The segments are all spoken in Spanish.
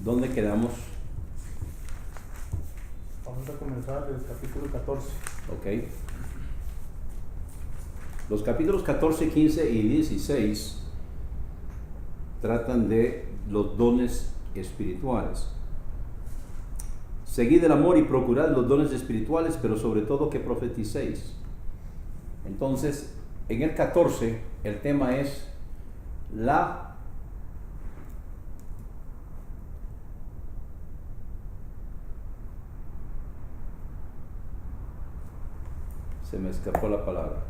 ¿Dónde quedamos? Vamos a comenzar el capítulo 14. Ok. Los capítulos 14, 15 y 16 tratan de los dones espirituales. Seguid el amor y procurad los dones espirituales, pero sobre todo que profeticéis. Entonces, en el 14, el tema es se me escapó la palabra.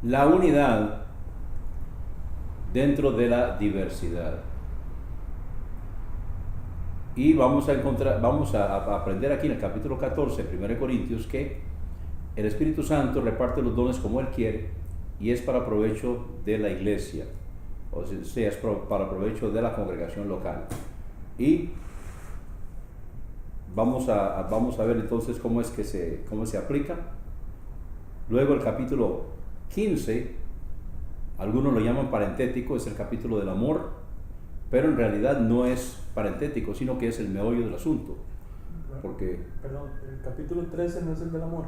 La unidad dentro de la diversidad. Y vamos a aprender aquí en el capítulo 14, 1 Corintios, que el Espíritu Santo reparte los dones como Él quiere y es para provecho de la iglesia, o sea, es para provecho de la congregación local. Y vamos a ver entonces cómo se aplica. Luego el capítulo 15, algunos lo llaman parentético, es el capítulo del amor, pero en realidad no es parentético, sino que es el meollo del asunto. Porque, Perdón, el capítulo 13 no es el del amor.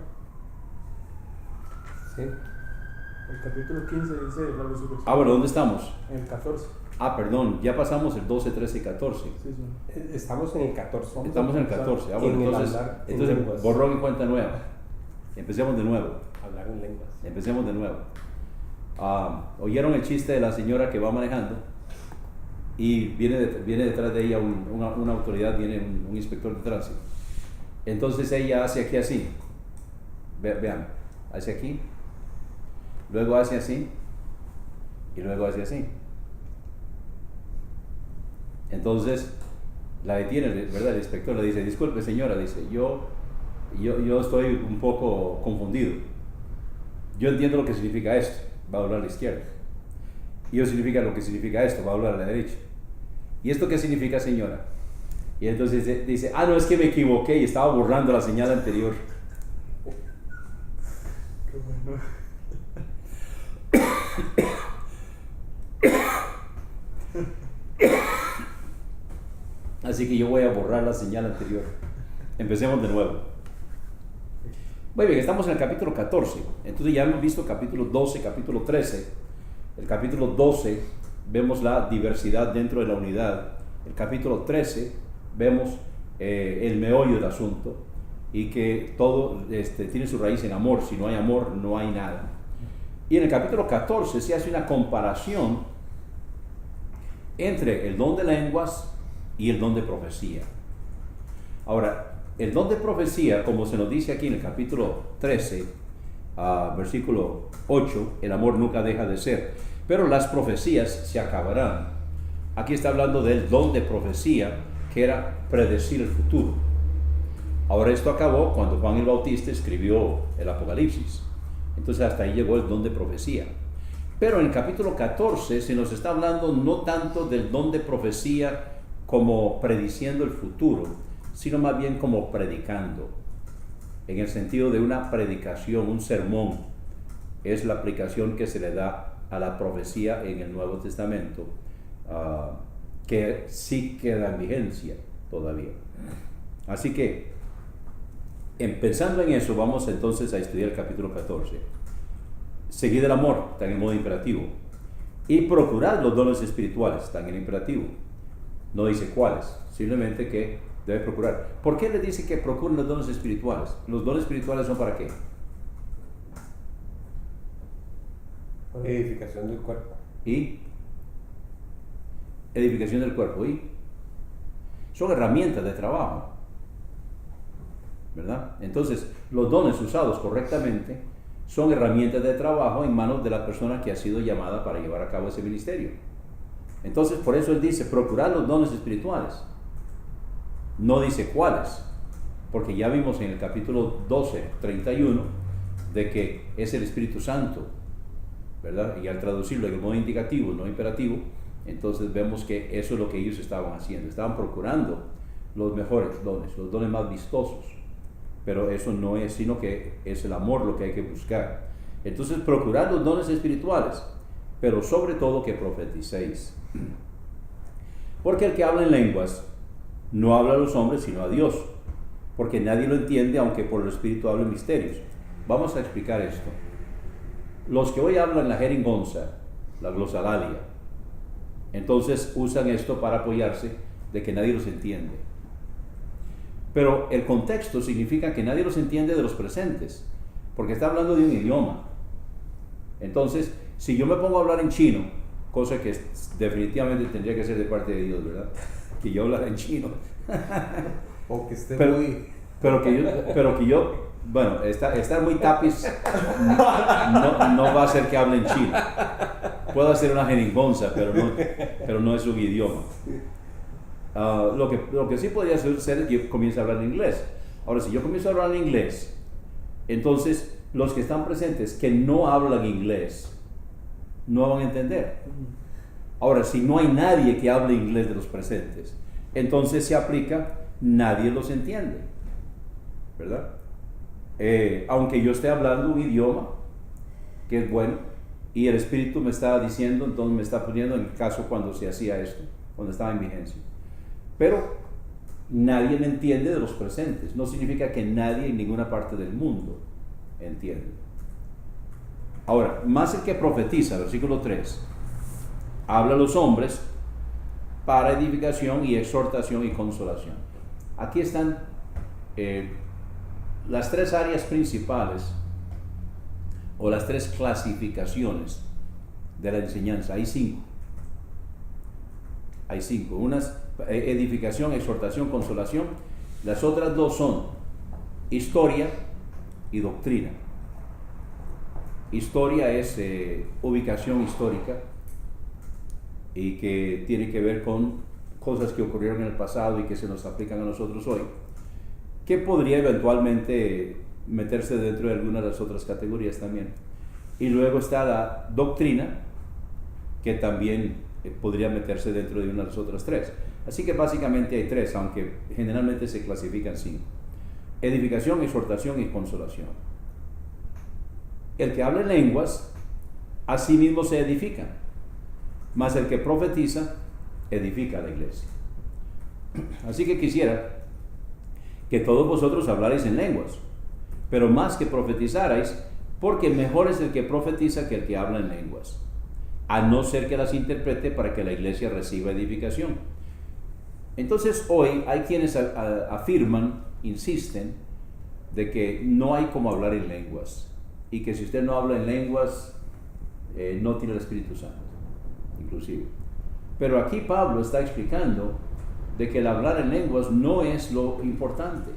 ¿sí? El capítulo 15 dice la resurrección. Bueno, ¿dónde estamos? En el 14. Perdón, ya pasamos el 12, 13 y 14. Sí, sí. Estamos en el 14. Estamos en el 14. Entonces borrón y cuenta nueva. Empecemos de nuevo. Hablar en lenguas. Empecemos de nuevo. ¿Oyeron el chiste de la señora que va manejando? Y viene detrás de ella una autoridad, viene un inspector de tránsito. Entonces ella hace aquí así. Vean, hace aquí. Luego hace así. Y luego hace así. Entonces la detiene, ¿verdad? El inspector le dice: disculpe señora, dice, yo estoy un poco confundido. Yo entiendo lo que significa esto, va a doblar a la izquierda. Y yo significa lo que significa esto, va a doblar a la derecha. ¿Y esto qué significa, señora? Y entonces dice: no, es que me equivoqué y estaba borrando la señal anterior. Qué bueno. Así que yo voy a borrar la señal anterior. Empecemos de nuevo. Muy bien, estamos en el capítulo 14. Entonces ya hemos visto capítulo 12, capítulo 13. El capítulo 12 vemos la diversidad dentro de la unidad. El capítulo 13 vemos el meollo del asunto y que todo tiene su raíz en amor. Si no hay amor, no hay nada. Y en el capítulo 14 se hace una comparación entre el don de lenguas y el don de profecía. Ahora, el don de profecía, como se nos dice aquí en el capítulo 13, versículo 8, el amor nunca deja de ser, pero las profecías se acabarán. Aquí está hablando del don de profecía, que era predecir el futuro. Ahora esto acabó cuando Juan el Bautista escribió el Apocalipsis. Entonces hasta ahí llegó el don de profecía. Pero en el capítulo 14 se nos está hablando no tanto del don de profecía como prediciendo el futuro, sino más bien como predicando, en el sentido de una predicación, un sermón. Es la aplicación que se le da a la profecía en el Nuevo Testamento, que sí queda en vigencia todavía. Así que, pensando en eso, vamos entonces a estudiar el capítulo 14. Seguid el amor, está en el modo imperativo, y procurad los dones espirituales, está en el imperativo. No dice cuáles, simplemente que debe procurar. ¿Por qué le dice que procuren los dones espirituales? ¿Los dones espirituales son para qué? Edificación del cuerpo. ¿Y? Edificación del cuerpo. ¿Y? Son herramientas de trabajo, ¿verdad? Entonces, los dones usados correctamente son herramientas de trabajo en manos de la persona que ha sido llamada para llevar a cabo ese ministerio. Entonces, por eso él dice: procurar los dones espirituales. No dice cuáles, porque ya vimos en el capítulo 12, 31, de que es el Espíritu Santo, ¿verdad? Y al traducirlo en el modo indicativo, no imperativo, entonces vemos que eso es lo que ellos estaban haciendo. Estaban procurando los mejores dones, los dones más vistosos. Pero eso no es, sino que es el amor lo que hay que buscar. Entonces, procurar los dones espirituales, pero sobre todo que profeticéis. Porque el que habla en lenguas no habla a los hombres sino a Dios, porque nadie lo entiende, aunque por el Espíritu hable misterios. Vamos a explicar esto. Los que hoy hablan la jeringonza, la glosalalia, entonces usan esto para apoyarse de que nadie los entiende. Pero el contexto significa que nadie los entiende de los presentes, porque está hablando de un idioma. Entonces, si yo me pongo a hablar en chino, cosa que definitivamente tendría que ser de parte de Dios, ¿verdad? Que yo hablara en chino. O que esté Pero, muy... pero que yo, bueno, estar muy tapiz no va a hacer que hable en chino. Puedo hacer una jeringonza, pero no es un idioma. Lo que sí podría ser es que yo comience a hablar en inglés. Ahora, si yo comienzo a hablar en inglés, entonces los que están presentes que no hablan inglés no van a entender. Ahora, si no hay nadie que hable inglés de los presentes, entonces se aplica, nadie los entiende, ¿verdad? Aunque yo esté hablando un idioma que es bueno y el Espíritu me está diciendo, entonces me está poniendo en el caso cuando se hacía esto, cuando estaba en vigencia. Pero nadie me entiende de los presentes. No significa que nadie en ninguna parte del mundo entiende. Ahora, más el que profetiza, versículo 3, habla a los hombres para edificación y exhortación y consolación. Aquí están las tres áreas principales o las tres clasificaciones de la enseñanza. Hay cinco. Unas edificación, exhortación, consolación. Las otras dos son historia y doctrina. Historia es ubicación histórica y que tiene que ver con cosas que ocurrieron en el pasado y que se nos aplican a nosotros hoy, que podría eventualmente meterse dentro de alguna de las otras categorías también. Y luego está la doctrina, que también podría meterse dentro de una de las otras tres. Así que básicamente hay tres, aunque generalmente se clasifican cinco: edificación, exhortación y consolación. El que habla en lenguas, a sí mismo se edifica, mas el que profetiza, edifica a la iglesia. Así que quisiera que todos vosotros hablarais en lenguas, pero más que profetizarais, porque mejor es el que profetiza que el que habla en lenguas, a no ser que las interprete para que la iglesia reciba edificación. Entonces hoy hay quienes afirman, insisten, de que no hay como hablar en lenguas, y que si usted no habla en lenguas, no tiene el Espíritu Santo, inclusive. Pero aquí Pablo está explicando de que el hablar en lenguas no es lo importante.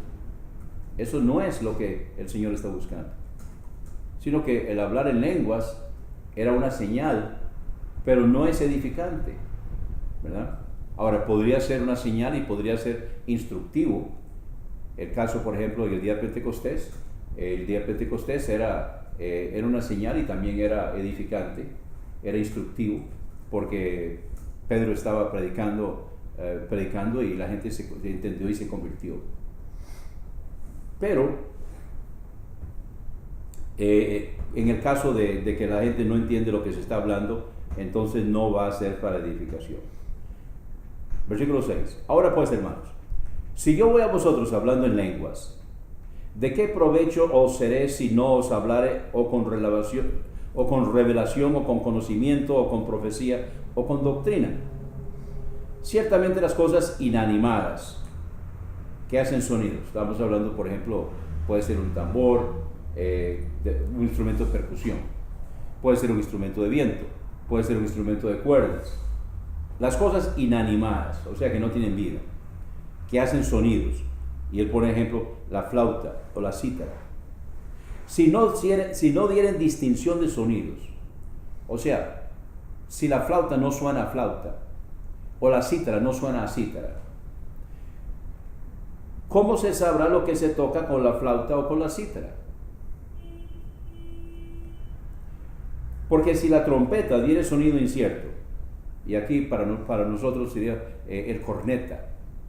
Eso no es lo que el Señor está buscando, sino que el hablar en lenguas era una señal, pero no es edificante, ¿verdad? Ahora, podría ser una señal y podría ser instructivo. El caso, por ejemplo, del día de Pentecostés. El día de Pentecostés era una señal y también era edificante, era instructivo, porque Pedro estaba predicando y la gente se entendió y se convirtió. Pero en el caso de que la gente no entiende lo que se está hablando, entonces no va a ser para edificación. Versículo 6. Ahora pues, hermanos, si yo voy a vosotros hablando en lenguas, ¿de qué provecho os seré si no os hablare o con revelación, o con conocimiento, o con profecía, o con doctrina? Ciertamente las cosas inanimadas que hacen sonidos, estamos hablando, por ejemplo, puede ser un tambor, un instrumento de percusión, puede ser un instrumento de viento, puede ser un instrumento de cuerdas. Las cosas inanimadas, o sea que no tienen vida, que hacen sonidos, y él pone ejemplo la flauta o la cítara. Si no dieren distinción de sonidos, o sea, si la flauta no suena a flauta o la cítara no suena a cítara, ¿cómo se sabrá lo que se toca con la flauta o con la cítara? Porque si la trompeta diere sonido incierto, y aquí para nosotros sería el corneta,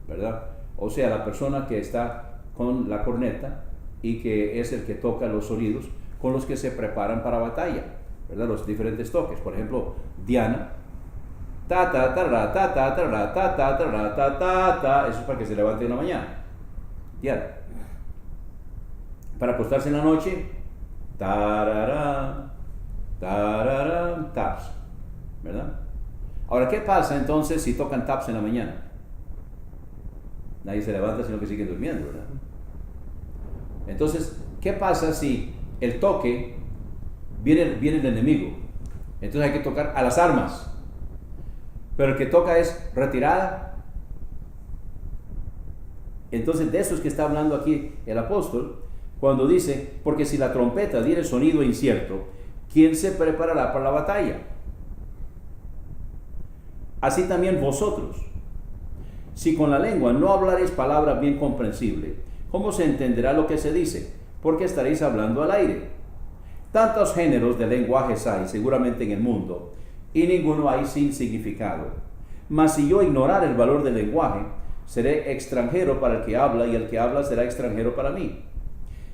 ¿verdad? O sea, la persona que está con la corneta y que es el que toca los sonidos con los que se preparan para batalla. ¿verdad? Los diferentes toques. Por ejemplo, Diana, ta ta ta ra, ta ta ta ra, ta ta ta ra, ta ta ta, eso es para que se levante en la mañana. Diana. Para acostarse en la noche, tarará, tarará, taps, ¿verdad? Ahora, ¿qué pasa entonces si tocan taps en la mañana? Nadie se levanta, sino que siguen durmiendo, ¿verdad? Entonces, ¿qué pasa si el toque viene el enemigo? Entonces hay que tocar a las armas. Pero el que toca es retirada. Entonces, de eso es que está hablando aquí el apóstol, cuando dice, porque si la trompeta diere sonido incierto, ¿quién se preparará para la batalla? Así también vosotros. Si con la lengua no hablaréis palabras bien comprensibles, ¿cómo se entenderá lo que se dice? Porque estaréis hablando al aire. Tantos géneros de lenguajes hay seguramente en el mundo, y ninguno hay sin significado. Mas si yo ignorar el valor del lenguaje, seré extranjero para el que habla, y el que habla será extranjero para mí.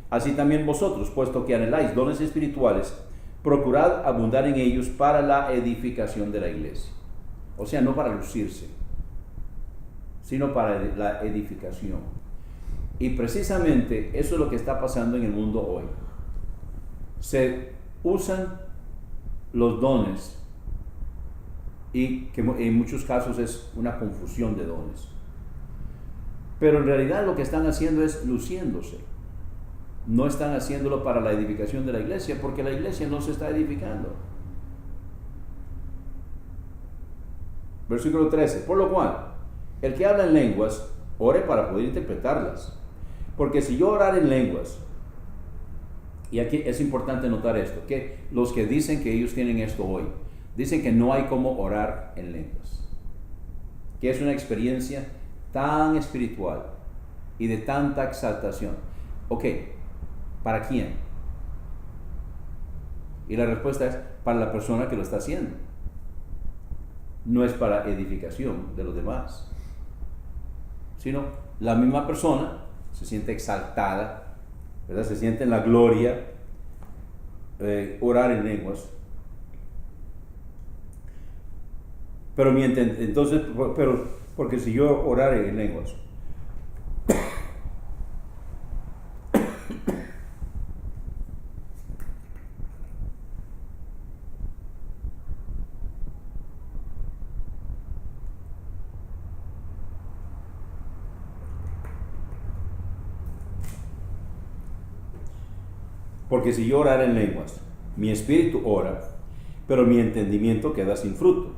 Así también vosotros, puesto que anheláis dones espirituales, procurad abundar en ellos para la edificación de la iglesia. O sea, no para lucirse, sino para la edificación. Y precisamente eso es lo que está pasando en el mundo hoy. Se usan los dones y que en muchos casos es una confusión de dones. Pero en realidad lo que están haciendo es luciéndose. No están haciéndolo para la edificación de la iglesia, porque la iglesia no se está edificando. Versículo 13. Por lo cual, el que habla en lenguas, ore para poder interpretarlas. Porque si yo orar en lenguas, y aquí es importante notar esto, que los que dicen que ellos tienen esto hoy, dicen que no hay como orar en lenguas, que es una experiencia tan espiritual y de tanta exaltación. Ok, ¿para quién? Y la respuesta es para la persona que lo está haciendo. No es para edificación de los demás, sino la misma persona se siente exaltada, ¿verdad? Se siente en la gloria, orar en lenguas. Pero entonces, porque si yo orare en lenguas, porque si yo orara en lenguas, mi espíritu ora, pero mi entendimiento queda sin fruto.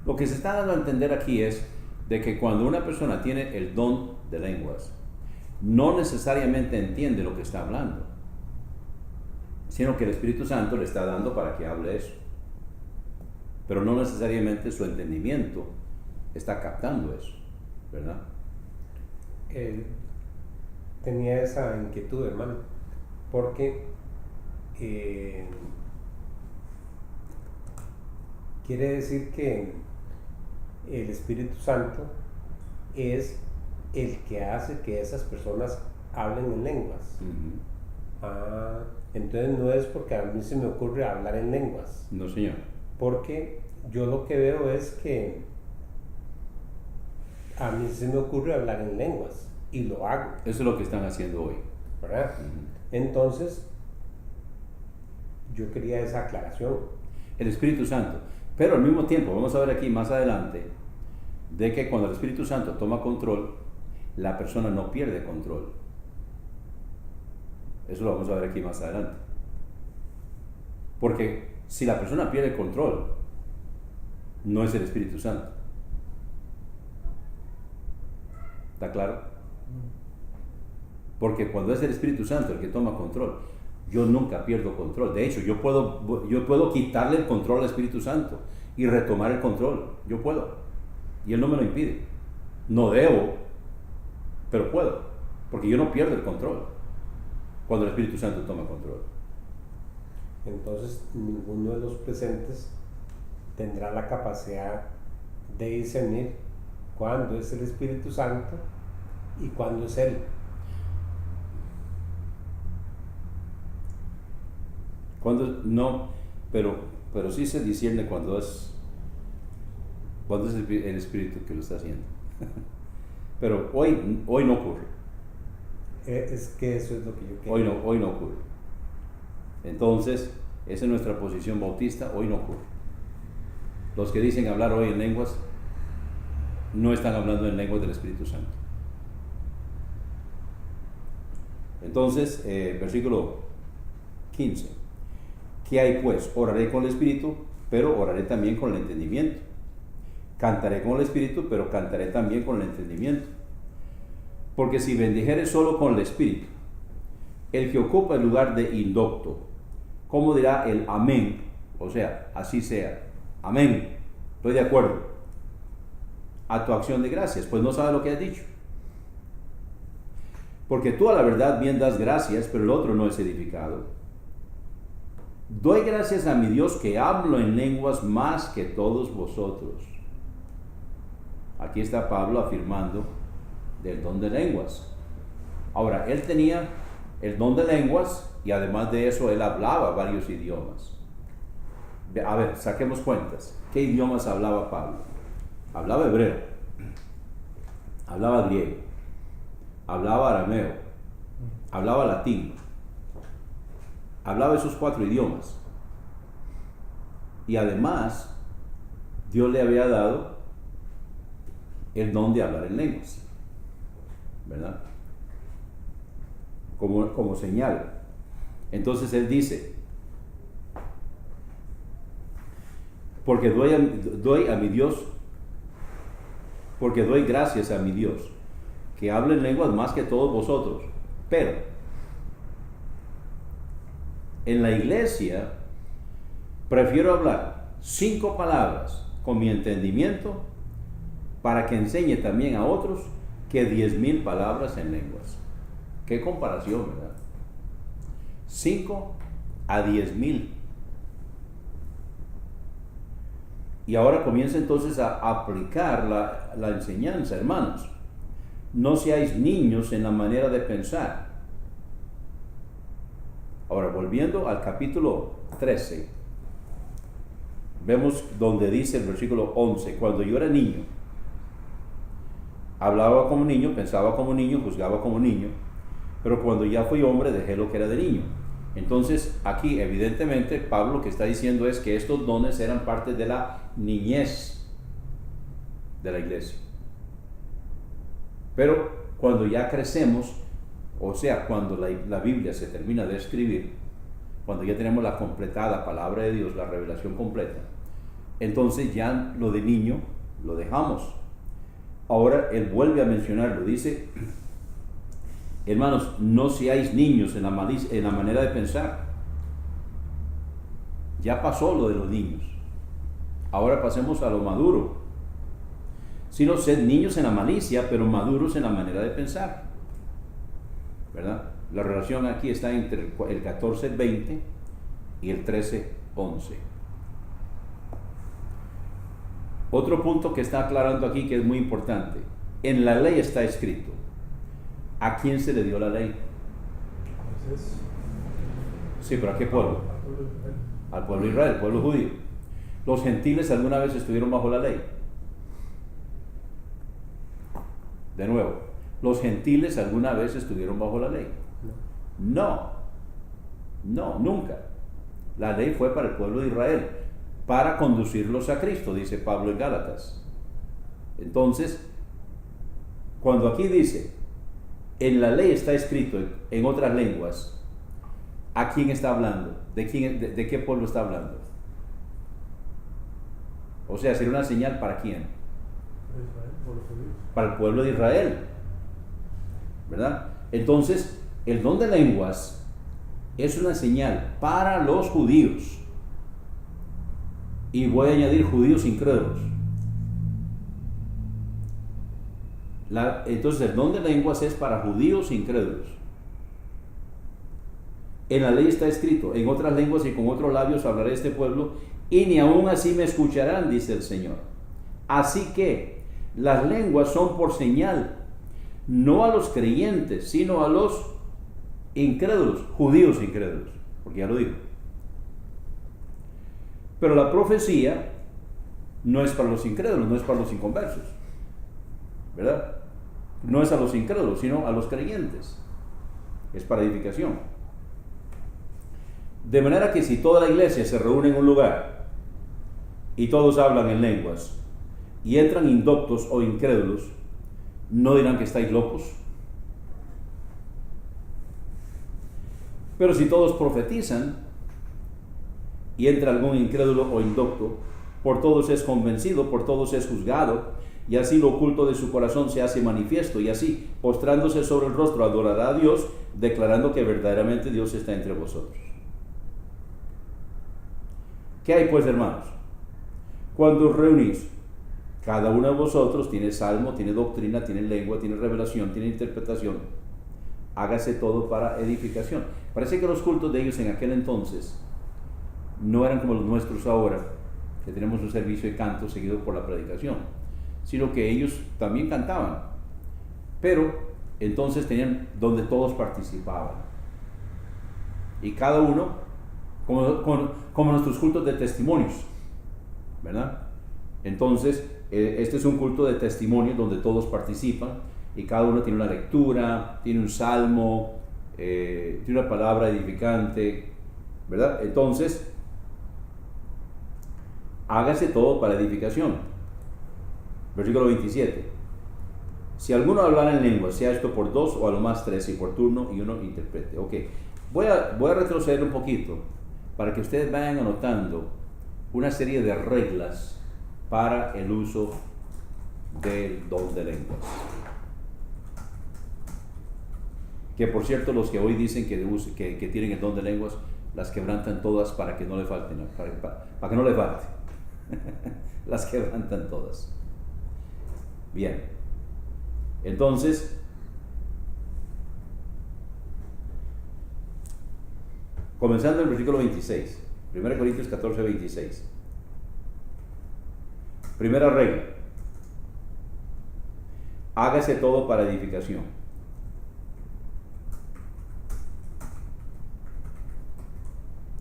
Lo que se está dando a entender aquí es de que cuando una persona tiene el don de lenguas, no necesariamente entiende lo que está hablando, sino que el Espíritu Santo le está dando para que hable eso. Pero no necesariamente su entendimiento está captando eso, ¿verdad? Tenía esa inquietud, hermano, porque quiere decir que el Espíritu Santo es el que hace que esas personas hablen en lenguas. Entonces no es porque a mí se me ocurre hablar en lenguas. No, señor. Porque yo lo que veo es que a mí se me ocurre hablar en lenguas y lo hago. Eso es lo que están haciendo hoy, ¿verdad? Entonces, yo quería esa aclaración. El Espíritu Santo. Pero al mismo tiempo, vamos a ver aquí más adelante, de que cuando el Espíritu Santo toma control, la persona no pierde control. Eso lo vamos a ver aquí más adelante. Porque si la persona pierde control, no es el Espíritu Santo. ¿Está claro? Porque cuando es el Espíritu Santo el que toma control, yo nunca pierdo control. De hecho, yo puedo quitarle el control al Espíritu Santo y retomar el control. Yo puedo. Y Él no me lo impide. No debo, pero puedo. Porque yo no pierdo el control cuando el Espíritu Santo toma control. Entonces, ninguno de los presentes tendrá la capacidad de discernir cuándo es el Espíritu Santo y cuándo es Él. Cuando no, pero sí se discierne cuando es el Espíritu que lo está haciendo. Pero hoy no ocurre. Es que eso es lo que yo quiero. Hoy no ocurre. Entonces, esa es nuestra posición bautista, hoy no ocurre. Los que dicen hablar hoy en lenguas no están hablando en lenguas del Espíritu Santo. Entonces, versículo 15. ¿Qué hay pues? Oraré con el Espíritu, pero oraré también con el entendimiento. Cantaré con el Espíritu, pero cantaré también con el entendimiento. Porque si bendijere solo con el Espíritu, el que ocupa el lugar de indocto, ¿cómo dirá el amén? O sea, así sea. Amén. Estoy de acuerdo. A tu acción de gracias, pues no sabe lo que has dicho. Porque tú a la verdad bien das gracias, pero el otro no es edificado. Doy gracias a mi Dios que hablo en lenguas más que todos vosotros. Aquí está Pablo afirmando del don de lenguas. Ahora, él tenía el don de lenguas y además de eso él hablaba varios idiomas. A ver, saquemos cuentas. ¿Qué idiomas hablaba Pablo? Hablaba hebreo, hablaba griego, hablaba arameo, hablaba latín, hablaba esos 4 idiomas. Y además, Dios le había dado el don de hablar en lenguas, ¿verdad? Como señal. Entonces él dice, porque doy a mi Dios, porque doy gracias a mi Dios, que habla en lenguas más que todos vosotros. Pero en la iglesia prefiero hablar 5 palabras con mi entendimiento para que enseñe también a otros que 10,000 palabras en lenguas. Qué comparación, ¿verdad? 5 a 10,000. Y ahora comienza entonces a aplicar la enseñanza, hermanos. No seáis niños en la manera de pensar. Ahora, volviendo al capítulo 13, vemos donde dice el versículo 11, cuando yo era niño, hablaba como niño, pensaba como niño, juzgaba como niño, pero cuando ya fui hombre dejé lo que era de niño. Entonces, aquí evidentemente Pablo lo que está diciendo es que estos dones eran parte de la niñez de la iglesia. Pero cuando ya crecemos, o sea, cuando la Biblia se termina de escribir, cuando ya tenemos la completada palabra de Dios, la revelación completa, entonces ya lo de niño lo dejamos. Ahora él vuelve a mencionarlo, dice, hermanos, no seáis niños en la manera de pensar. Ya pasó lo de los niños. Ahora pasemos a lo maduro. Sino sed niños en la malicia, pero maduros en la manera de pensar. ¿Verdad? La relación aquí está entre el 14:20 y el 13:11. Otro punto que está aclarando aquí que es muy importante. En la ley está escrito. ¿A quién se le dio la ley? Moisés. Sí, pero ¿a qué pueblo? Al pueblo de Israel, al pueblo judío. ¿Los gentiles alguna vez estuvieron bajo la ley? De nuevo, ¿los gentiles alguna vez estuvieron bajo la ley? No, nunca. La ley fue para el pueblo de Israel, para conducirlos a Cristo, dice Pablo en Gálatas. Entonces, cuando aquí dice, en la ley está escrito en otras lenguas, ¿a quién está hablando? ¿De qué pueblo está hablando? O sea, sería una señal ¿para quién? Para el pueblo de Israel, ¿verdad? Entonces, el don de lenguas es una señal para los judíos. Y voy a añadir judíos incrédulos. Entonces, el don de lenguas es para judíos incrédulos. En la ley está escrito, en otras lenguas y con otros labios hablaré a este pueblo, y ni aún así me escucharán, dice el Señor. Así que las lenguas son por señal, no a los creyentes, sino a los incrédulos, judíos incrédulos, porque ya lo digo. Pero la profecía no es para los incrédulos, no es para los inconversos, ¿verdad? No es a los incrédulos, sino a los creyentes. Es para edificación. De manera que si toda la iglesia se reúne en un lugar y todos hablan en lenguas y entran indoctos o incrédulos, ¿no dirán que estáis locos? Pero si todos profetizan y entra algún incrédulo o indocto, por todos es convencido, por todos es juzgado, y así lo oculto de su corazón se hace manifiesto, y así, postrándose sobre el rostro, adorará a Dios, declarando que verdaderamente Dios está entre vosotros. ¿Qué hay pues, hermanos? Cuando os reunís, cada uno de vosotros tiene salmo, tiene doctrina, tiene lengua, tiene revelación, tiene interpretación. Hágase todo para edificación. Parece que los cultos de ellos en aquel entonces no eran como los nuestros ahora, que tenemos un servicio de canto seguido por la predicación, sino que ellos también cantaban, pero entonces tenían donde todos participaban, y cada uno, como nuestros cultos de testimonios, ¿verdad? Entonces, este es un culto de testimonio donde todos participan, y cada uno tiene una lectura, tiene un salmo, tiene una palabra edificante, ¿verdad? Entonces, hágase todo para edificación. Versículo 27. Si alguno hablara en lengua, sea esto por dos o a lo más tres, y por turno, y uno interprete. Ok, voy a retroceder un poquito para que ustedes vayan anotando una serie de reglas para el uso del don de lenguas. Que por cierto, los que hoy dicen que tienen el don de lenguas, las quebrantan todas para que no le falten, para que no le falte. Las quebrantan todas. Bien, entonces, comenzando el versículo 26, 1 Corintios 14, 26. Primera regla: hágase todo para edificación.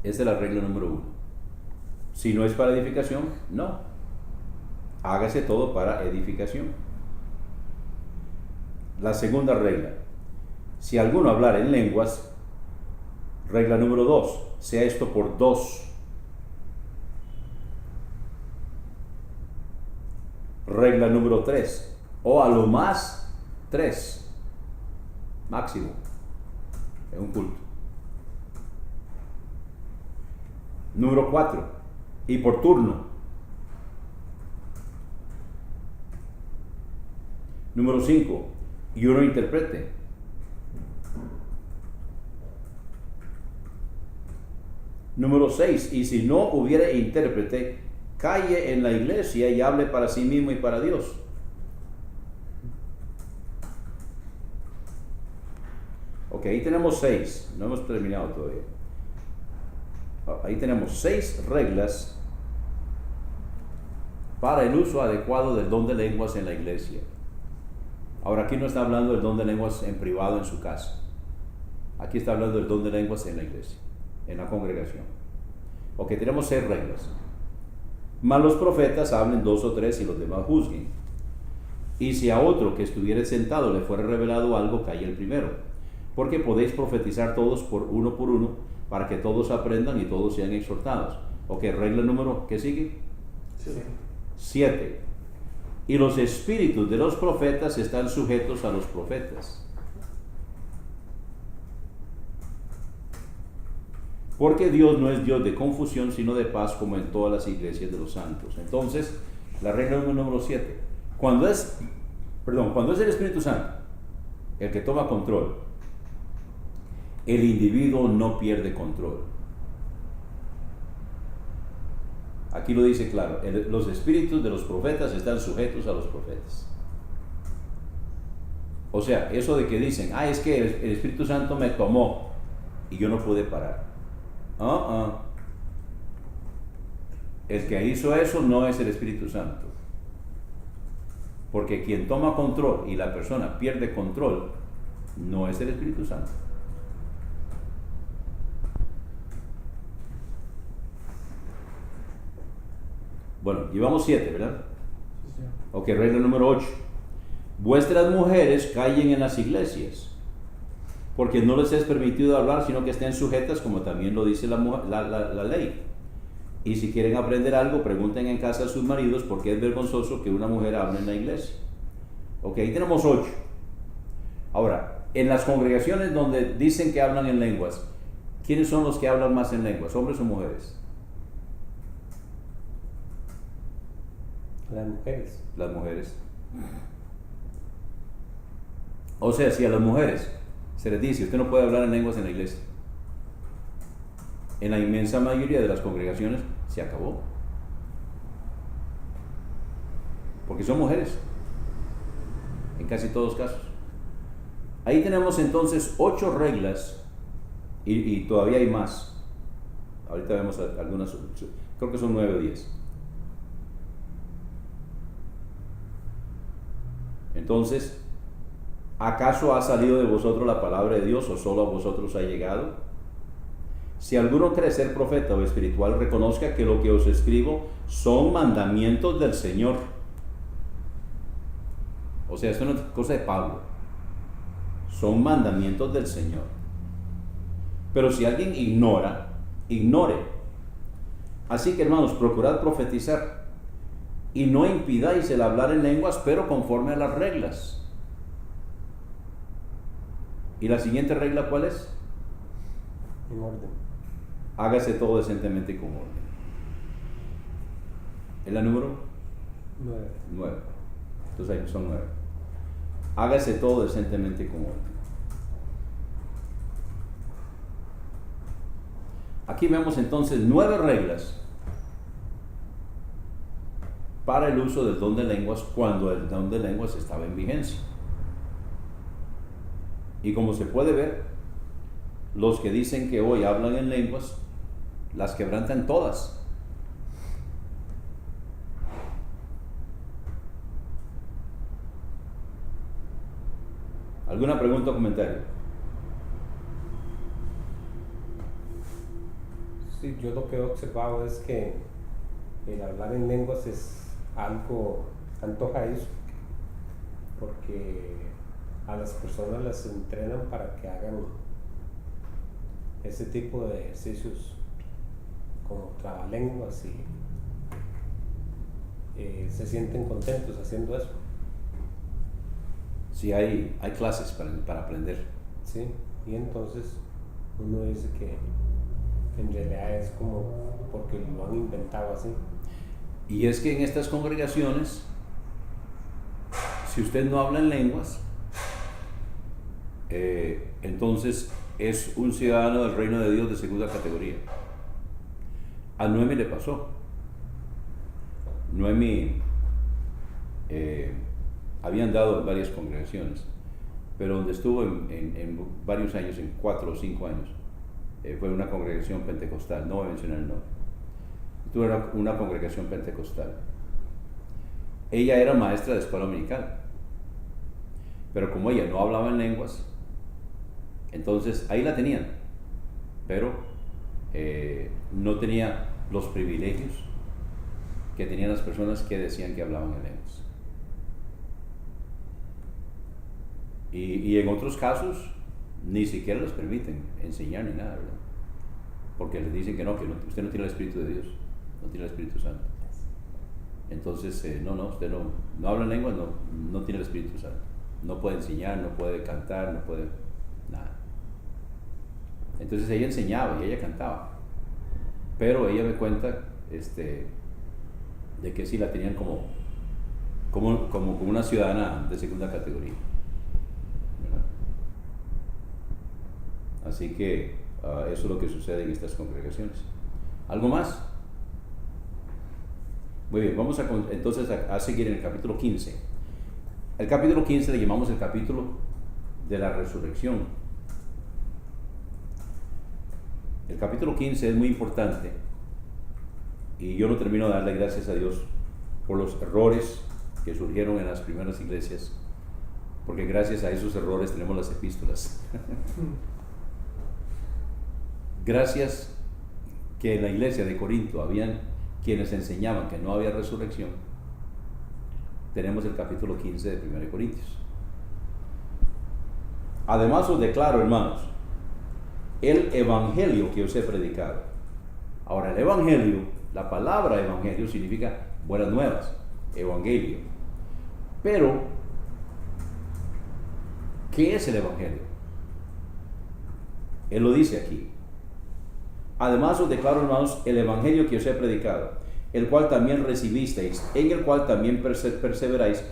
Esa es la regla número 1. Si no es para edificación, no. Hágase todo para edificación. La segunda regla: si alguno hablara en lenguas, regla número 2, sea esto por dos. Regla número 3, o a lo más 3, máximo, en un culto. Número 4, y por turno. Número 5, y uno interprete. Número 6, y si no hubiere intérprete, calle en la iglesia y hable para sí mismo y para Dios. Ok, ahí tenemos 6, no hemos terminado todavía. Ahí tenemos 6 reglas para el uso adecuado del don de lenguas en la iglesia. Ahora, aquí no está hablando del don de lenguas en privado en su casa. Aquí está hablando del don de lenguas en la iglesia, en la congregación. Ok, tenemos 6 reglas. Mas los profetas hablen 2 o 3 y los demás juzguen. Y si a otro que estuviere sentado le fuera revelado algo, calle el primero. Porque podéis profetizar todos por uno, para que todos aprendan y todos sean exhortados. Ok, regla número, ¿qué sigue? 7. Y los espíritus de los profetas están sujetos a los profetas. Porque Dios no es Dios de confusión, sino de paz, como en todas las iglesias de los santos. Entonces, la regla número 7. Cuando es el Espíritu Santo el que toma control, el individuo no pierde control. Aquí lo dice claro: los espíritus de los profetas están sujetos a los profetas. O sea, eso de que dicen, es que el Espíritu Santo me tomó y yo no pude parar. El que hizo eso no es el Espíritu Santo. Porque quien toma control y la persona pierde control no es el Espíritu Santo. Bueno, llevamos 7, ¿verdad? Sí, señor. Ok, regla número 8. Vuestras mujeres callen en las iglesias, porque no les es permitido hablar, sino que estén sujetas, como también lo dice la ley. Y si quieren aprender algo, pregunten en casa a sus maridos, porque es vergonzoso que una mujer hable en la iglesia. Ok, ahí tenemos 8. Ahora, en las congregaciones donde dicen que hablan en lenguas, ¿quiénes son los que hablan más en lenguas, hombres o mujeres? Las mujeres. Las mujeres. O sea, si a las mujeres se les dice, usted no puede hablar en lenguas en la iglesia, en la inmensa mayoría de las congregaciones se acabó. Porque son mujeres, en casi todos casos. Ahí tenemos entonces 8 reglas y todavía hay más. Ahorita vemos algunas, creo que son 9 o 10. Entonces, ¿acaso ha salido de vosotros la palabra de Dios o solo a vosotros ha llegado? Si alguno cree ser profeta o espiritual, reconozca que lo que os escribo son mandamientos del Señor. O sea, esto no es cosa de Pablo. Son mandamientos del Señor. Pero si alguien ignore. Así que, hermanos, procurad profetizar y no impidáis el hablar en lenguas, pero conforme a las reglas. ¿Y la siguiente regla cuál es? En orden. Hágase todo decentemente y con orden. ¿Es la número? 9. Entonces ahí son 9. Hágase todo decentemente y con orden. Aquí vemos entonces 9 reglas para el uso del don de lenguas cuando el don de lenguas estaba en vigencia. Y como se puede ver, los que dicen que hoy hablan en lenguas las quebrantan todas. ¿Alguna pregunta o comentario? Sí, yo lo que he observado es que el hablar en lenguas es algo antojadizo, porque a las personas las entrenan para que hagan ese tipo de ejercicios como trabalenguas y se sienten contentos haciendo eso. Sí, hay clases para aprender. Sí, y entonces uno dice que en realidad es como porque lo han inventado así. Y es que en estas congregaciones, si usted no habla en lenguas, entonces es un ciudadano del reino de Dios de segunda categoría. A Noemi le pasó. Noemi había andado en varias congregaciones, pero donde estuvo en varios años, en 4 o 5 años, fue una congregación pentecostal. No voy a mencionar el nombre. Estuvo en una congregación pentecostal. Ella era maestra de escuela dominical, pero como ella no hablaba en lenguas, entonces ahí la tenían, pero no tenía los privilegios que tenían las personas que decían que hablaban en lenguas. Y en otros casos ni siquiera les permiten enseñar ni nada, ¿verdad? Porque les dicen que usted no tiene el Espíritu de Dios, no tiene el Espíritu Santo. Entonces, usted no habla en lengua, no tiene el Espíritu Santo. No puede enseñar, no puede cantar, no puede nada. Entonces ella enseñaba y ella cantaba, pero ella me cuenta de que sí la tenían como una ciudadana de segunda categoría, ¿verdad? Así que eso es lo que sucede en estas congregaciones. ¿Algo más? Muy bien, vamos entonces a seguir en el capítulo 15. El capítulo 15 le llamamos el capítulo de la resurrección. El capítulo 15 es muy importante y yo no termino de darle gracias a Dios por los errores que surgieron en las primeras iglesias, porque gracias a esos errores tenemos las epístolas. Gracias que en la iglesia de Corinto habían quienes enseñaban que no había resurrección, tenemos el capítulo 15 de 1 Corintios. Además os declaro, hermanos, el evangelio que os he predicado. Ahora, el evangelio, la palabra evangelio significa buenas nuevas, evangelio. Pero, ¿qué es el evangelio? Él lo dice aquí. Además os declaro, hermanos, el evangelio que os he predicado, el cual también recibisteis, en el cual también perseveráis,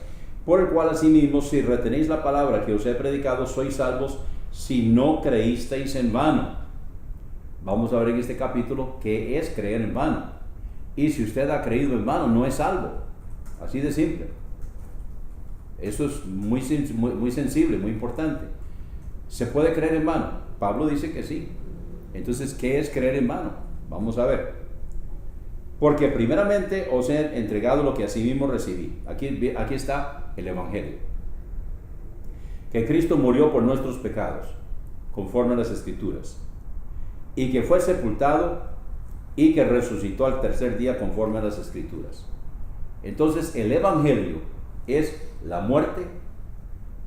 por el cual asimismo, si retenéis la palabra que os he predicado, sois salvos, si no creísteis en vano. Vamos a ver en este capítulo qué es creer en vano. Y si usted ha creído en vano, no es salvo. Así de simple. Eso es muy sensible, muy importante. ¿Se puede creer en vano? Pablo dice que sí. Entonces, ¿qué es creer en vano? Vamos a ver. Porque primeramente os he entregado lo que asimismo recibí. Aquí está el evangelio. Que Cristo murió por nuestros pecados, conforme a las Escrituras, y que fue sepultado y que resucitó al tercer día, conforme a las Escrituras. Entonces, el evangelio es la muerte,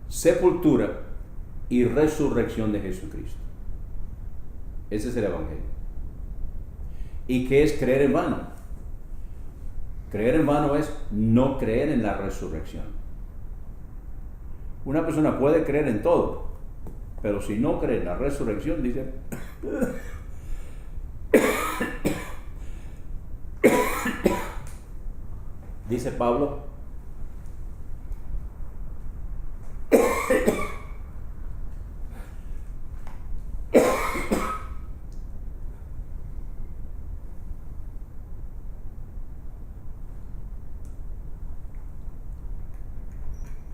sepultura y resurrección de Jesucristo. Ese es el evangelio. ¿Y qué es creer en vano? Creer en vano es no creer en la resurrección. Una persona puede creer en todo, pero si no cree en la resurrección, dice, dice Pablo,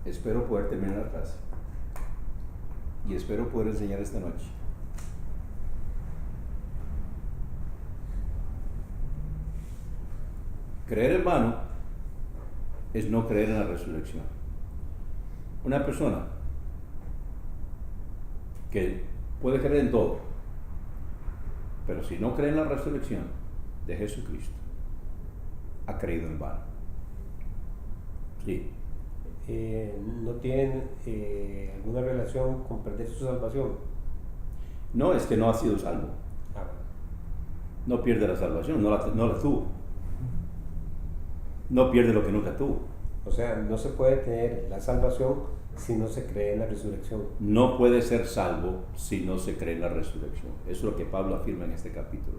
espero poder terminar la clase y espero poder enseñar esta noche. Creer en vano es no creer en la resurrección. Una persona que puede creer en todo, pero si no cree en la resurrección de Jesucristo, ha creído en vano. Sí. ¿No tienen alguna relación con perder su salvación? No, es que no ha sido salvo. No pierde la salvación, no la tuvo. No pierde lo que nunca tuvo. O sea, no se puede tener la salvación si no se cree en la resurrección. No puede ser salvo si no se cree en la resurrección. Eso es lo que Pablo afirma en este capítulo.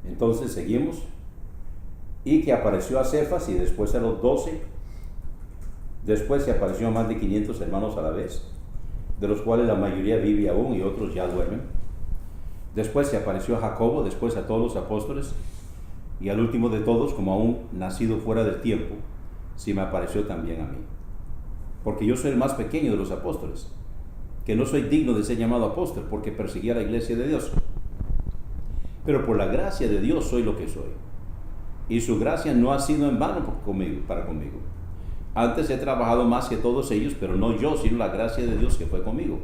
Entonces seguimos. Y que apareció a Cefas y después a los 12. Después se apareció a más de 500 hermanos a la vez, de los cuales la mayoría vive aún y otros ya duermen. Después se apareció a Jacobo, después a todos los apóstoles, y al último de todos, como aún nacido fuera del tiempo, se me apareció también a mí. Porque yo soy el más pequeño de los apóstoles, que no soy digno de ser llamado apóstol, porque perseguía a la iglesia de Dios. Pero por la gracia de Dios soy lo que soy. Y su gracia no ha sido en vano para conmigo. Antes he trabajado más que todos ellos, pero no yo, sino la gracia de Dios que fue conmigo.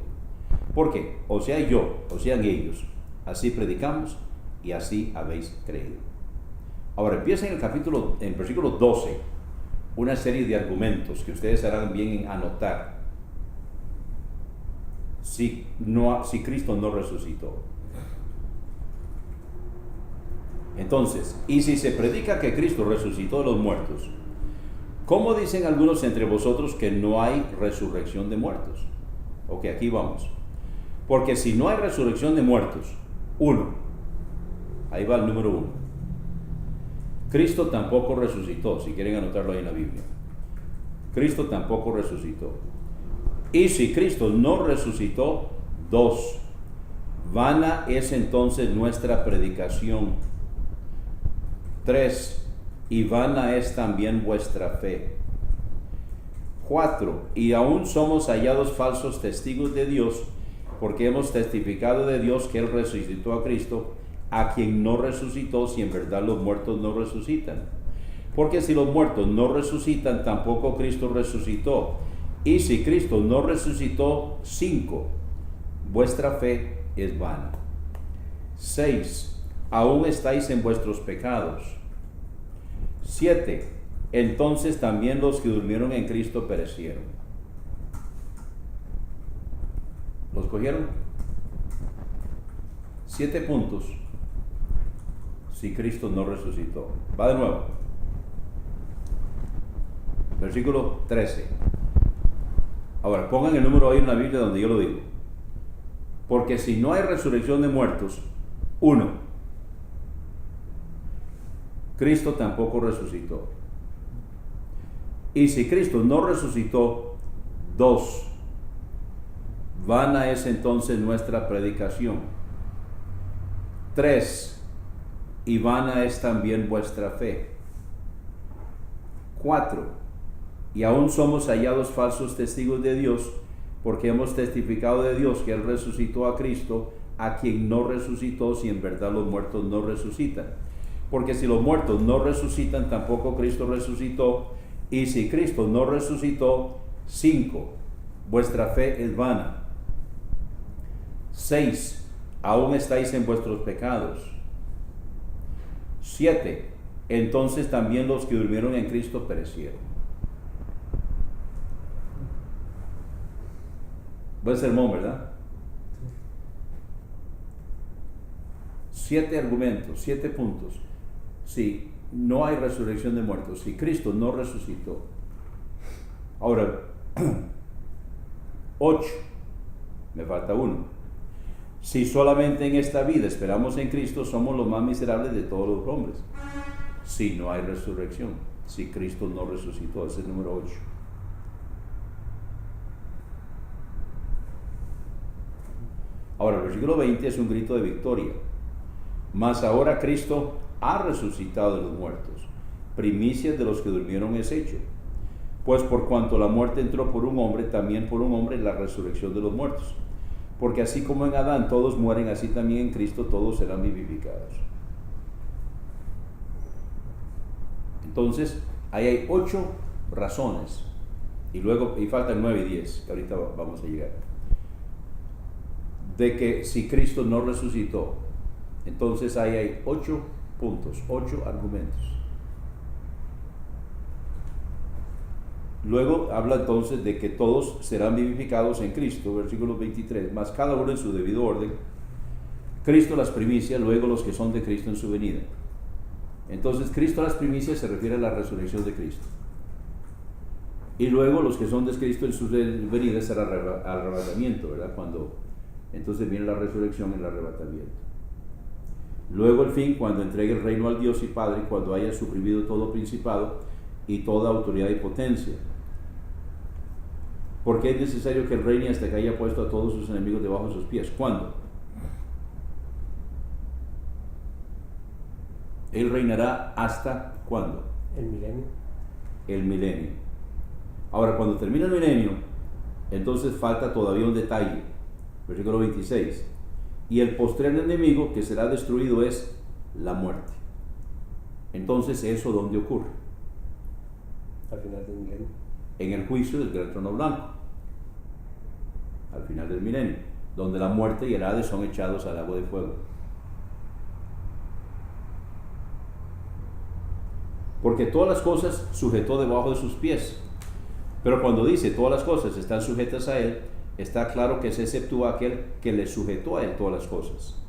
Porque, o sea yo, o sean ellos, así predicamos y así habéis creído. Ahora empieza en versículo 12, una serie de argumentos que ustedes harán bien en anotar. Si Cristo no resucitó. Entonces, y si se predica que Cristo resucitó de los muertos, ¿cómo dicen algunos entre vosotros que no hay resurrección de muertos? Ok, aquí vamos. Porque si no hay resurrección de muertos, ahí va el número 1. Cristo tampoco resucitó, si quieren anotarlo ahí en la Biblia. Cristo tampoco resucitó. Y si Cristo no resucitó, 2. Vana es entonces nuestra predicación. 3. Y vana es también vuestra fe. 4. Y aún somos hallados falsos testigos de Dios, porque hemos testificado de Dios que Él resucitó a Cristo, a quien no resucitó, si en verdad los muertos no resucitan. Porque si los muertos no resucitan, tampoco Cristo resucitó. Y si Cristo no resucitó, 5. Vuestra fe es vana. 6. aún estáis en vuestros pecados. 7. Entonces también los que durmieron en Cristo perecieron. ¿Los cogieron? 7 puntos si Cristo no resucitó. Va de nuevo. Versículo 13. Ahora, pongan el número ahí en la Biblia donde yo lo digo. Porque si no hay resurrección de muertos, 1, Cristo tampoco resucitó. Y si Cristo no resucitó, 2, vana es entonces nuestra predicación. 3, y vana es también vuestra fe. 4, y aún somos hallados falsos testigos de Dios, porque hemos testificado de Dios que Él resucitó a Cristo, a quien no resucitó, si en verdad los muertos no resucitan. Porque si los muertos no resucitan, tampoco Cristo resucitó, y si Cristo no resucitó, 5, vuestra fe es vana. 6, aún estáis en vuestros pecados. 7, entonces también los que durmieron en Cristo perecieron. Buen sermón, ¿verdad? 7 argumentos, 7 puntos. Si no hay resurrección de muertos, si Cristo no resucitó. Ahora, 8, me falta 1. Si solamente en esta vida esperamos en Cristo, somos los más miserables de todos los hombres. Si no hay resurrección, si Cristo no resucitó, ese es el número 8. Ahora, el versículo 20 es un grito de victoria. Mas ahora Cristo ha resucitado de los muertos. Primicias de los que durmieron es hecho. Pues por cuanto la muerte entró por un hombre, también por un hombre la resurrección de los muertos. Porque así como en Adán todos mueren, así también en Cristo todos serán vivificados. Entonces, ahí hay 8 razones. Y luego, y faltan 9 y 10, que ahorita vamos a llegar. De que si Cristo no resucitó, entonces ahí hay 8 puntos, 8 argumentos. Luego habla entonces de que todos serán vivificados en Cristo, versículo 23, más cada uno en su debido orden. Cristo las primicias, luego los que son de Cristo en su venida. Entonces Cristo las primicias se refiere a la resurrección de Cristo. Y luego los que son de Cristo en su venida será arrebatamiento, ¿verdad? Cuando entonces viene la resurrección y el arrebatamiento. Luego el fin, cuando entregue el reino al Dios y Padre, cuando haya suprimido todo principado y toda autoridad y potencia. Porque es necesario que Él reine hasta que haya puesto a todos sus enemigos debajo de sus pies. ¿Cuándo? Él reinará hasta ¿cuándo? El milenio. El milenio. Ahora, cuando termina el milenio, entonces falta todavía un detalle. Versículo 26. Y el postrer enemigo que será destruido es la muerte. Entonces, ¿eso dónde ocurre? Al final del milenio. En el juicio del gran trono blanco. Al final del milenio. Donde la muerte y el Hades son echados al lago de fuego. Porque todas las cosas sujetó debajo de sus pies. Pero cuando dice todas las cosas están sujetas a Él, está claro que se exceptúa aquel que le sujetó a Él todas las cosas.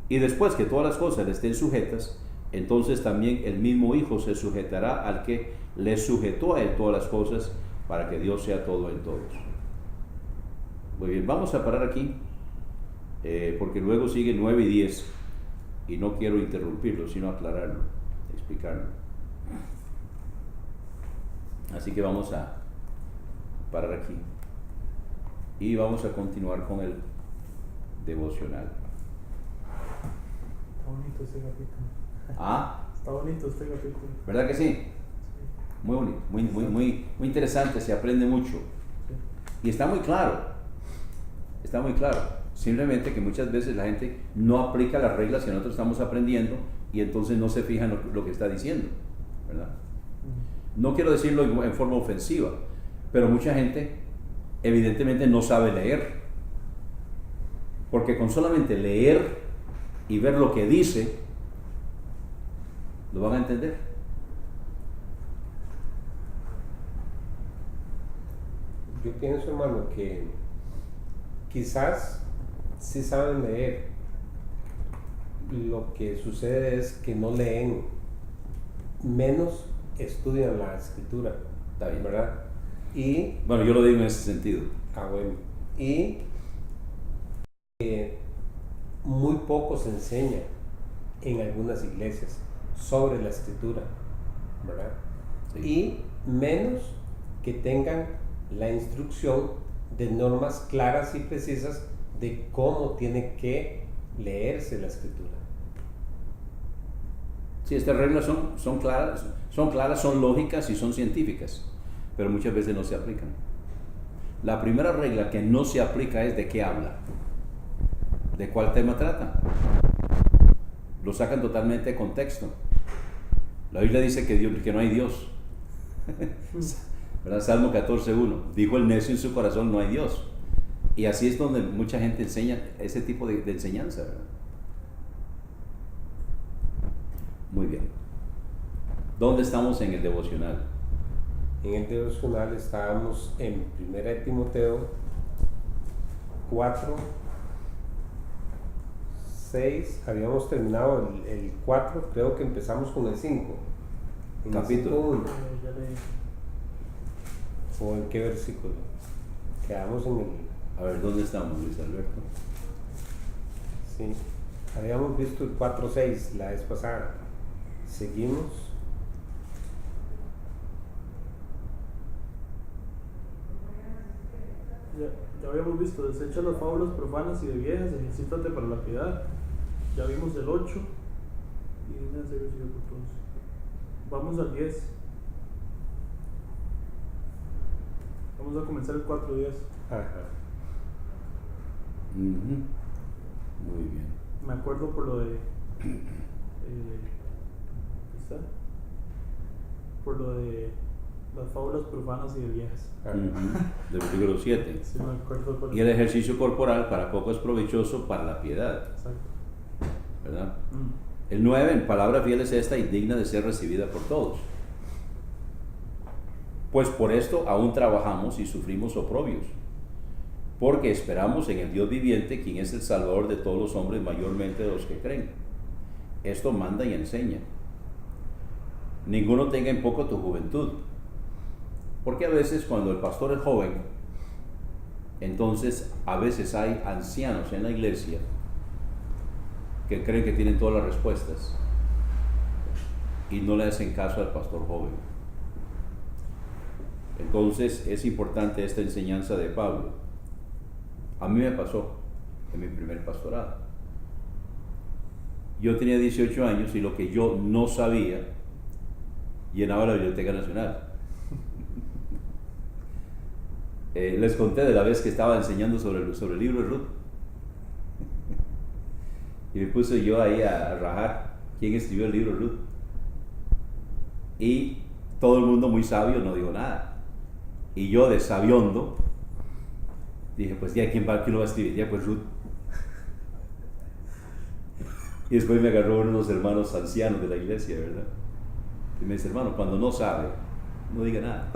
Y después que todas las cosas le estén sujetas, entonces también el mismo Hijo se sujetará al que le sujetó a Él todas las cosas, para que Dios sea todo en todos. Muy bien, vamos a parar aquí, porque luego sigue 9 y 10, y no quiero interrumpirlo, sino aclararlo, explicarlo. Así que vamos a parar aquí y vamos a continuar con el devocional. Está bonito este capítulo. ¿Ah? Está bonito este capítulo. ¿Verdad que sí? Muy bonito, muy interesante, se aprende mucho. Y está muy claro. Está muy claro. Simplemente que muchas veces la gente no aplica las reglas que nosotros estamos aprendiendo y entonces no se fija en lo que está diciendo, ¿verdad? No quiero decirlo en forma ofensiva, pero mucha gente evidentemente no sabe leer. Porque con solamente leer y ver lo que dice, lo van a entender. Yo pienso, hermano, que quizás sí saben leer. Lo que sucede es que no leen, menos estudian la escritura. Está bien. ¿Verdad? Y, Bueno, yo lo digo en ese sentido. bueno, y muy poco se enseña en algunas iglesias sobre la escritura, ¿verdad? Sí. Y menos que tengan la instrucción de normas claras y precisas de cómo tiene que leerse la escritura. Sí, estas reglas son claras, son lógicas y son científicas, pero muchas veces no se aplican. La primera regla que no se aplica es de qué habla, de cuál tema trata. Lo sacan totalmente de contexto. La Biblia dice que no hay Dios. ¿Verdad? Salmo 14:1. Dijo el necio en su corazón, no hay Dios. Y así es donde mucha gente enseña ese tipo de enseñanza, ¿verdad? Muy bien. ¿Dónde estamos en el devocional? En el devocional estábamos en 1 Timoteo 4, 6, habíamos terminado el 4, creo que empezamos con el 5. Capítulo. Ya leí. ¿O en qué versículo? Quedamos en el... A ver, ¿dónde estamos, Luis Alberto? Sí, habíamos visto el 4:6 la vez pasada. Seguimos. Ya habíamos visto, desecha las fábulas profanas y de viejas, ejercítate para la piedad. Ya vimos el 8 y déjenme hacer el por todos. Vamos al 10. Vamos a comenzar el 4:10. Ajá. Muy bien. Me acuerdo por lo de. ¿Qué está? Por lo de las fábulas profanas y de viejas. Del versículo 7. Sí, me acuerdo por Y el ejercicio corporal para poco es provechoso para la piedad, Exacto. ¿verdad? El 9, en palabra fiel es esta y digna de ser recibida por todos. Pues por esto aún trabajamos y sufrimos oprobios, porque esperamos en el Dios viviente, quien es el Salvador de todos los hombres, mayormente de los que creen. Esto manda y enseña. Ninguno tenga en poco tu juventud, porque a veces cuando el pastor es joven, entonces a veces hay ancianos en la iglesia que creen que tienen todas las respuestas y no le hacen caso al pastor joven. Entonces es importante esta enseñanza de Pablo. A mí me pasó en mi primer pastorado. Yo tenía 18 años y lo que yo no sabía, llenaba la Biblioteca Nacional. Les conté de la vez que estaba enseñando sobre el libro de Ruth. Y me puse yo ahí a rajar quién escribió el libro de Ruth. Y todo el mundo muy sabio no dijo nada. Y yo de sabiondo dije, pues ya, ¿quién lo va a escribir? Ya, pues Ruth. Y después me agarró uno de los hermanos ancianos de la iglesia, ¿verdad? Y me dice, hermano, cuando no sabe, no diga nada.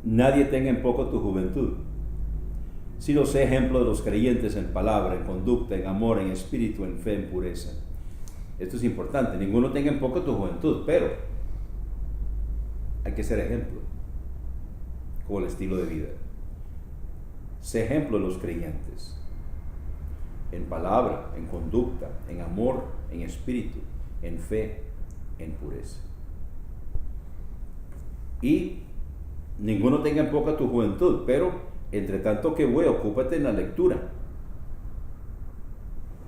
Nadie tenga en poco tu juventud, sino sé ejemplo de los creyentes en palabra, en conducta, en amor, en espíritu, en fe, en pureza. Esto es importante. Ninguno tenga en poco tu juventud, pero hay que ser ejemplo con el estilo de vida. Sé ejemplo de los creyentes en palabra, en conducta, en amor, en espíritu, en fe, en pureza. Y ninguno tenga en poca tu juventud, pero entre tanto que voy, ocúpate en la lectura.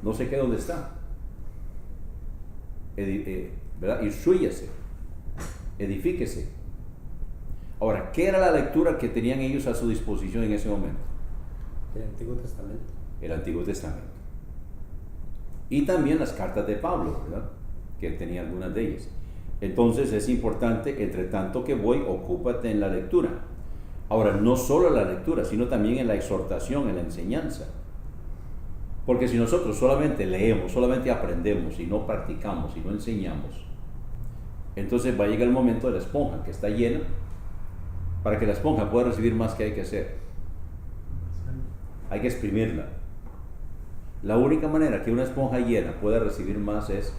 No sé qué dónde está. ¿Verdad? Instrúyase, edifíquese. Ahora, ¿qué era la lectura que tenían ellos a su disposición en ese momento? El Antiguo Testamento. El Antiguo Testamento. Y también las cartas de Pablo, ¿verdad? que tenía algunas de ellas. Entonces es importante, entre tanto que voy, ocúpate en la lectura. Ahora, no solo en la lectura, sino también en la exhortación, en la enseñanza. Porque si nosotros solamente leemos, solamente aprendemos y no practicamos y no enseñamos, entonces va a llegar el momento de la esponja que está llena. Para que la esponja pueda recibir más, ¿qué hay que hacer? Hay que exprimirla. La única manera que una esponja llena pueda recibir más es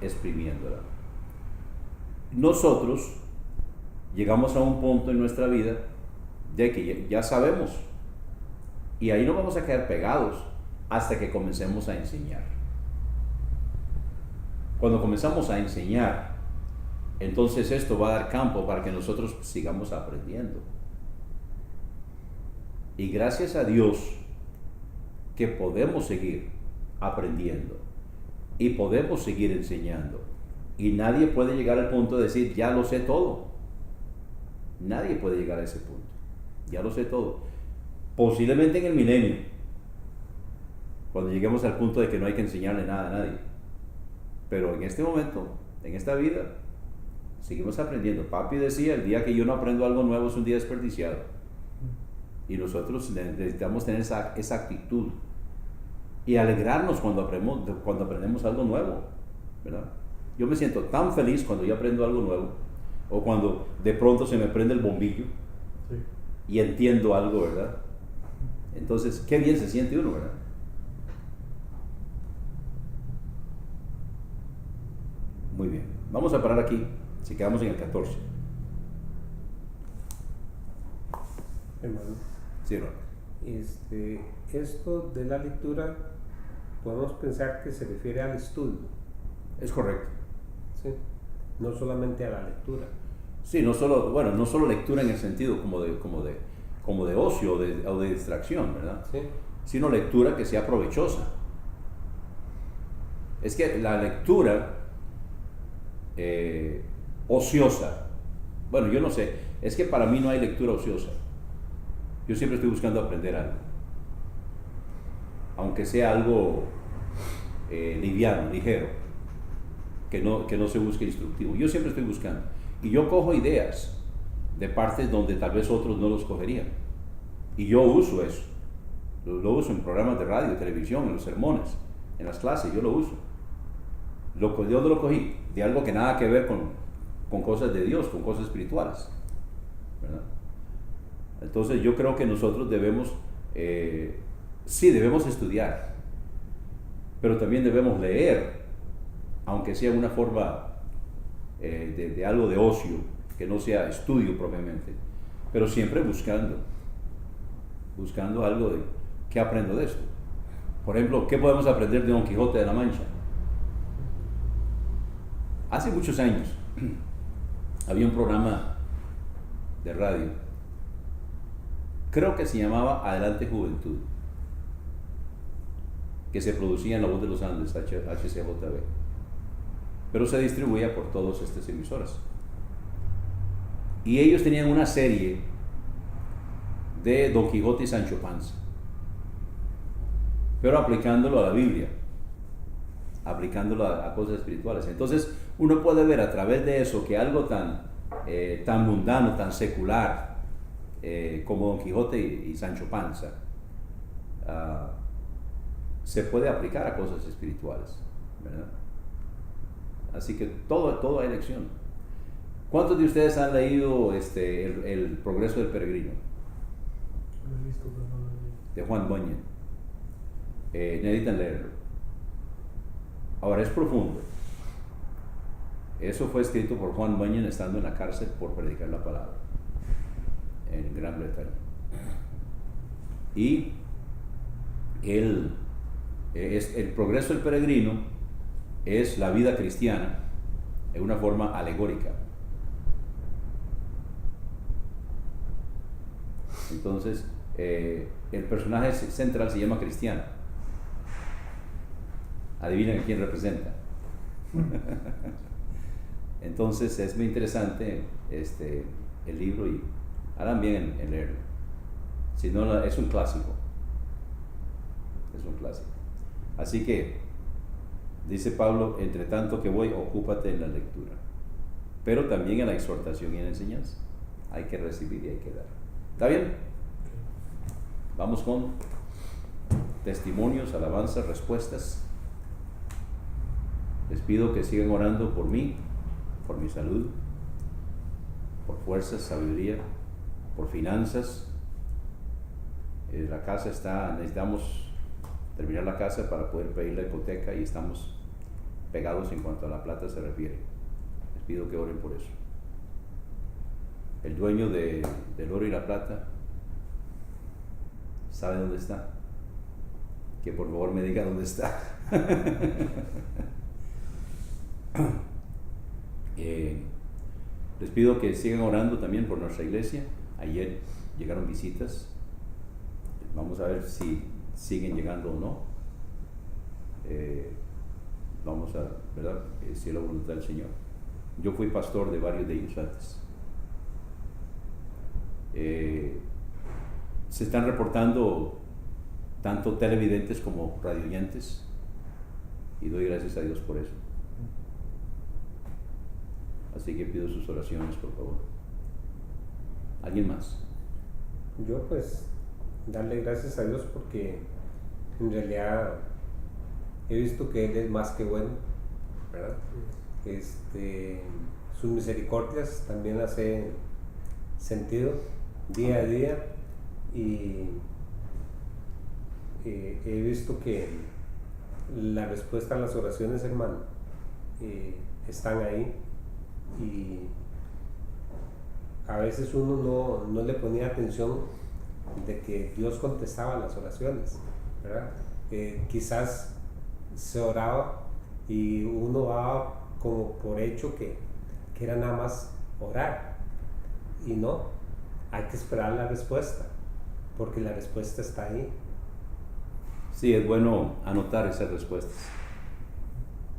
exprimiéndola. Nosotros llegamos a un punto en nuestra vida de que ya sabemos, y ahí no vamos a quedar pegados hasta que comencemos a enseñar. Cuando comenzamos a enseñar, entonces esto va a dar campo para que nosotros sigamos aprendiendo. Y gracias a Dios que podemos seguir aprendiendo y podemos seguir enseñando. Y nadie puede llegar al punto de decir, ya lo sé todo. Nadie puede llegar a ese punto. Ya lo sé todo. Posiblemente en el milenio, cuando lleguemos al punto de que no hay que enseñarle nada a nadie. Pero en este momento, en esta vida, seguimos aprendiendo. Papi decía, el día que yo no aprendo algo nuevo es un día desperdiciado. Y nosotros necesitamos tener esa actitud y alegrarnos cuando aprendemos algo nuevo, ¿verdad? Yo me siento tan feliz cuando yo aprendo algo nuevo, o cuando de pronto se me prende el bombillo, sí, y entiendo algo, ¿verdad? Entonces, qué bien se siente uno, ¿verdad? Muy bien, vamos a parar aquí, si quedamos en el 14. Hermano, sí, hermano. Esto de la lectura podemos pensar que se refiere al estudio. Es correcto. Sí, no solamente a la lectura. Sí, no solo lectura en el sentido como de ocio o de distracción, ¿verdad? Sí. Sino lectura que sea provechosa. Es que la lectura ociosa, bueno, yo no sé, es que para mí no hay lectura ociosa. Yo siempre estoy buscando aprender algo, aunque sea algo liviano, ligero, que no se busque instructivo. Yo siempre estoy buscando, y yo cojo ideas de partes donde tal vez otros no los cogerían, y yo uso eso. Lo uso en programas de radio, de televisión, en los sermones, en las clases, yo lo uso. ¿De dónde lo cogí? De algo que nada que ver con cosas de Dios, con cosas espirituales, ¿verdad? Entonces yo creo que nosotros debemos estudiar, pero también debemos leer, aunque sea una forma de algo de ocio, que no sea estudio propiamente, pero siempre buscando algo de qué aprendo de esto. Por ejemplo, ¿qué podemos aprender de Don Quijote de la Mancha? Hace muchos años había un programa de radio, creo que se llamaba Adelante Juventud, que se producía en La Voz de los Andes, HCJB, pero se distribuía por todas estas emisoras. Y ellos tenían una serie de Don Quijote y Sancho Panza, pero aplicándolo a la Biblia, aplicándolo a cosas espirituales. Entonces uno puede ver a través de eso que algo tan mundano, tan secular, como Don Quijote y Sancho Panza, se puede aplicar a cosas espirituales, ¿verdad? Así que todo hay lección. ¿Cuántos de ustedes han leído el Progreso del Peregrino? Lo he visto, pero no lo he leído. De Juan Bunyan. Necesitan leerlo. Ahora, es profundo. Eso fue escrito por Juan Bunyan estando en la cárcel por predicar la palabra en Gran Bretaña. Y el Progreso del Peregrino es la vida cristiana en una forma alegórica. Entonces, el personaje central se llama Cristiano. Adivinen a quién representa. Entonces es muy interesante el libro, y harán bien en leerlo. Si no, es un clásico. Es un clásico. Así que Dice Pablo, entre tanto que voy, ocúpate en la lectura, pero también en la exhortación y en la enseñanza. Hay que recibir y hay que dar. ¿Está bien? Vamos con testimonios, alabanzas, respuestas. Les pido que sigan orando por mí, por mi salud, por fuerzas, sabiduría, por finanzas. La casa necesitamos terminar la casa para poder pedir la hipoteca y estamos pegados en cuanto a la plata se refiere. Les pido que oren por eso. El dueño del oro y la plata sabe dónde está. Que por favor me diga dónde está. Les pido que sigan orando también por nuestra iglesia. Ayer llegaron visitas. Vamos a ver si siguen llegando o no. Vamos a, ¿verdad? Si es la voluntad del Señor. Yo fui pastor de varios de ellos antes. Se están reportando tanto televidentes como radioyentes y doy gracias a Dios por eso. Así que pido sus oraciones, por favor. ¿Alguien más? Yo pues darle gracias a Dios porque en realidad he visto que Él es más que bueno, ¿verdad? Sus misericordias también las he sentido día a día y he visto que la respuesta a las oraciones, hermano, están ahí y a veces uno no le ponía atención de que Dios contestaba las oraciones, ¿verdad? Quizás se oraba y uno daba como por hecho que era nada más orar y no, hay que esperar la respuesta porque la respuesta está ahí. Sí, es bueno anotar esas respuestas,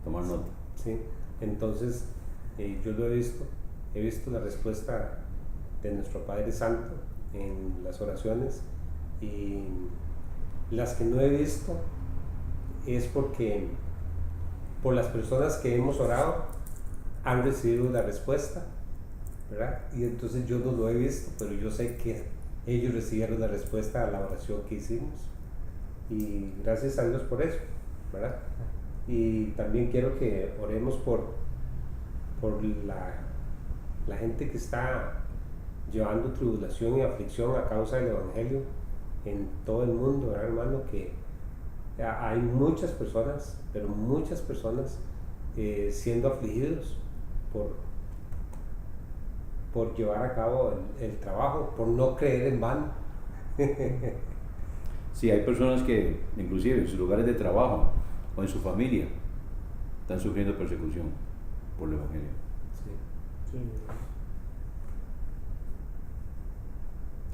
tomar nota. Sí, entonces yo lo he visto la respuesta de nuestro Padre Santo en las oraciones y las que no he visto es porque por las personas que hemos orado han recibido la respuesta, ¿verdad? Y entonces yo no lo he visto, pero yo sé que ellos recibieron la respuesta a la oración que hicimos y gracias a Dios por eso, ¿verdad? Y también quiero que oremos por la gente que está llevando tribulación y aflicción a causa del Evangelio en todo el mundo, ¿verdad, hermano? Que hay muchas personas, pero muchas personas siendo afligidos por llevar a cabo el trabajo, por no creer en vano. Sí, hay personas que inclusive en sus lugares de trabajo o en su familia están sufriendo persecución por el Evangelio. Sí. Sí.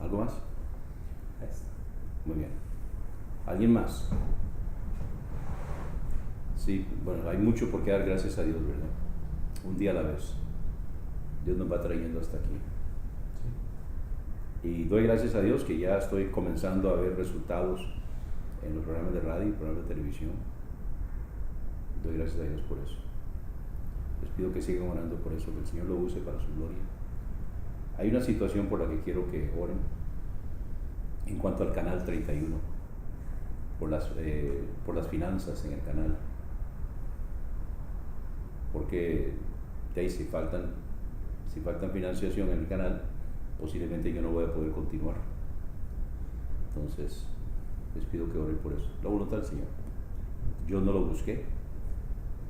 ¿Algo más? Ahí está. Muy bien. ¿Alguien más? Sí, bueno, hay mucho por qué dar gracias a Dios, ¿verdad? Un día a la vez. Dios nos va trayendo hasta aquí. Sí. Y doy gracias a Dios que ya estoy comenzando a ver resultados en los programas de radio y programas de televisión. Doy gracias a Dios por eso. Les pido que sigan orando por eso, que el Señor lo use para su gloria. Hay una situación por la que quiero que oren en cuanto al canal 31, por las finanzas en el canal. Porque de ahí si faltan financiación en el canal, posiblemente yo no voy a poder continuar. Entonces, les pido que oren por eso. La voluntad del Señor. Yo no lo busqué,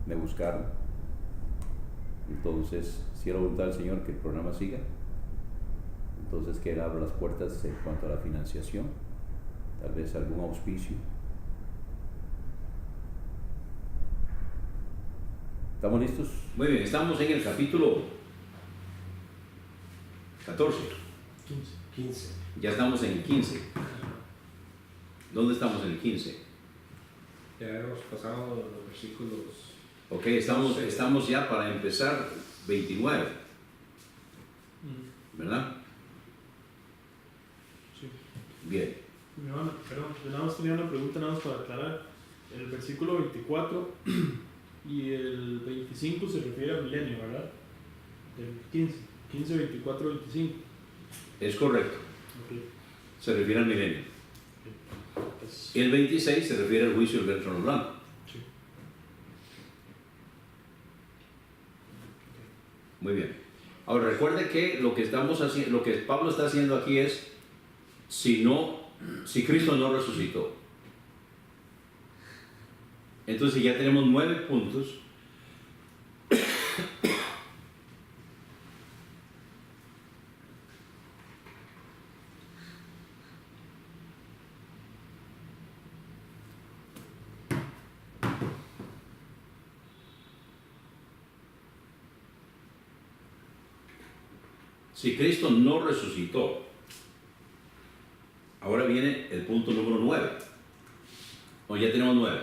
me buscaron. Entonces, si es la voluntad del Señor que el programa siga, entonces que Él abra las puertas en cuanto a la financiación, tal vez algún auspicio. ¿Estamos listos? Muy bien, estamos en el capítulo 14. 15. Ya estamos en el 15. ¿Dónde estamos en el 15? Ya hemos pasado los versículos. Ok, estamos ya para empezar 29, ¿verdad? Sí. Bien. Mi hermano, perdón, yo nada más tenía una pregunta nada más para aclarar. En el versículo 24 Y el 25 se refiere al milenio, ¿verdad? El 15, 24, 25. Es correcto. Ok. Se refiere al milenio. Pues, El 26 se refiere al juicio del gran trono blanco. sí. Muy bien. Ahora recuerde que lo que estamos haciendo, lo que Pablo está haciendo aquí es si Cristo no resucitó. Entonces ya tenemos 9 puntos. Si Cristo no resucitó, ahora viene el punto número 9. O ya tenemos 9.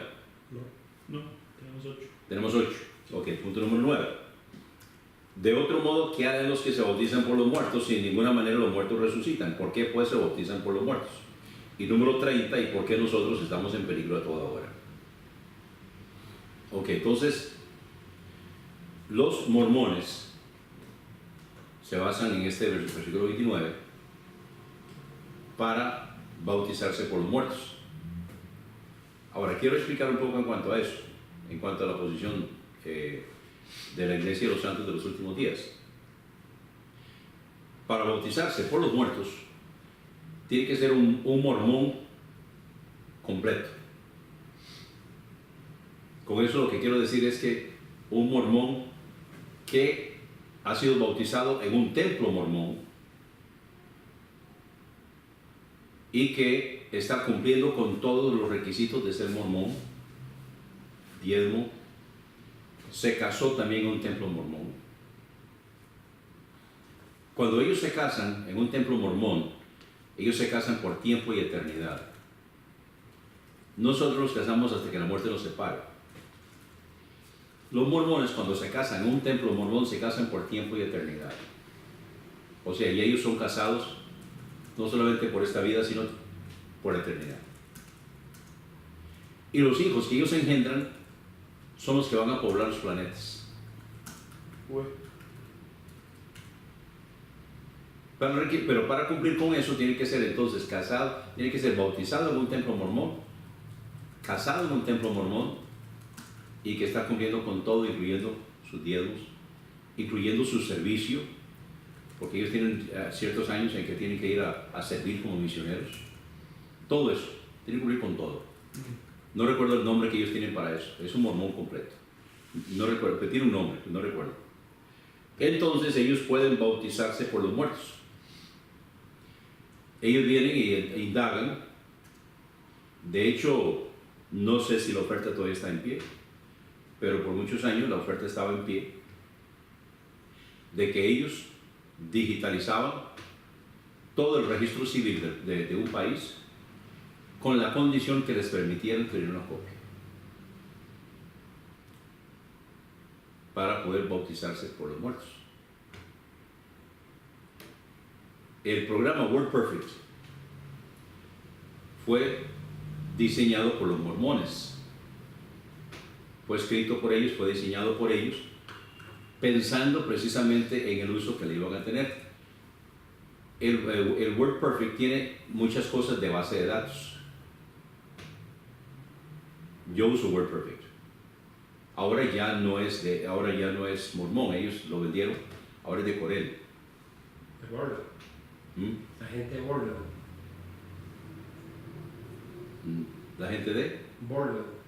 No, tenemos 8. Tenemos 8. Ok, punto número 9. De otro modo, ¿qué harán los que se bautizan por los muertos si en ninguna manera los muertos resucitan? ¿Por qué pues se bautizan por los muertos? Y número 30, ¿y por qué nosotros estamos en peligro a toda hora? Ok, entonces, los mormones se basan en este versículo 29 para bautizarse por los muertos. Ahora, quiero explicar un poco en cuanto a eso, en cuanto a la posición de la Iglesia de los Santos de los Últimos Días. Para bautizarse por los muertos, tiene que ser un mormón completo. Con eso lo que quiero decir es que un mormón que ha sido bautizado en un templo mormón y que está cumpliendo con todos los requisitos de ser mormón, diezmo, se casó también en un templo mormón. Cuando ellos se casan en un templo mormón, ellos se casan por tiempo y eternidad. Nosotros nos casamos hasta que la muerte nos separe. Los mormones, cuando se casan en un templo mormón, se casan por tiempo y eternidad. O sea, y ellos son casados no solamente por esta vida, sino por eternidad. Y los hijos que ellos engendran son los que van a poblar los planetas. Pero para cumplir con eso tiene que ser entonces casado, tiene que ser bautizado en un templo mormón, casado en un templo mormón, y que está cumpliendo con todo, incluyendo sus diezmos, incluyendo su servicio, porque ellos tienen ciertos años en que tienen que ir a servir como misioneros. Todo eso, tienen que cumplir con todo. No recuerdo el nombre que ellos tienen para eso, es un mormón completo. No recuerdo, pero tiene un nombre, no recuerdo. Entonces ellos pueden bautizarse por los muertos. Ellos vienen e indagan. De hecho, no sé si la oferta todavía está en pie, pero por muchos años la oferta estaba en pie, de que ellos digitalizaban todo el registro civil de un país con la condición que les permitieran tener una copia para poder bautizarse por los muertos. El programa Word Perfect fue diseñado por los mormones. Fue escrito por ellos, fue diseñado por ellos, pensando precisamente en el uso que le iban a tener. El Word Perfect tiene muchas cosas de base de datos. Yo uso Word Perfect. Ahora ya no es mormón, ellos lo vendieron, ahora es de Corel. De Borland. La gente de Borland. La gente de Borland.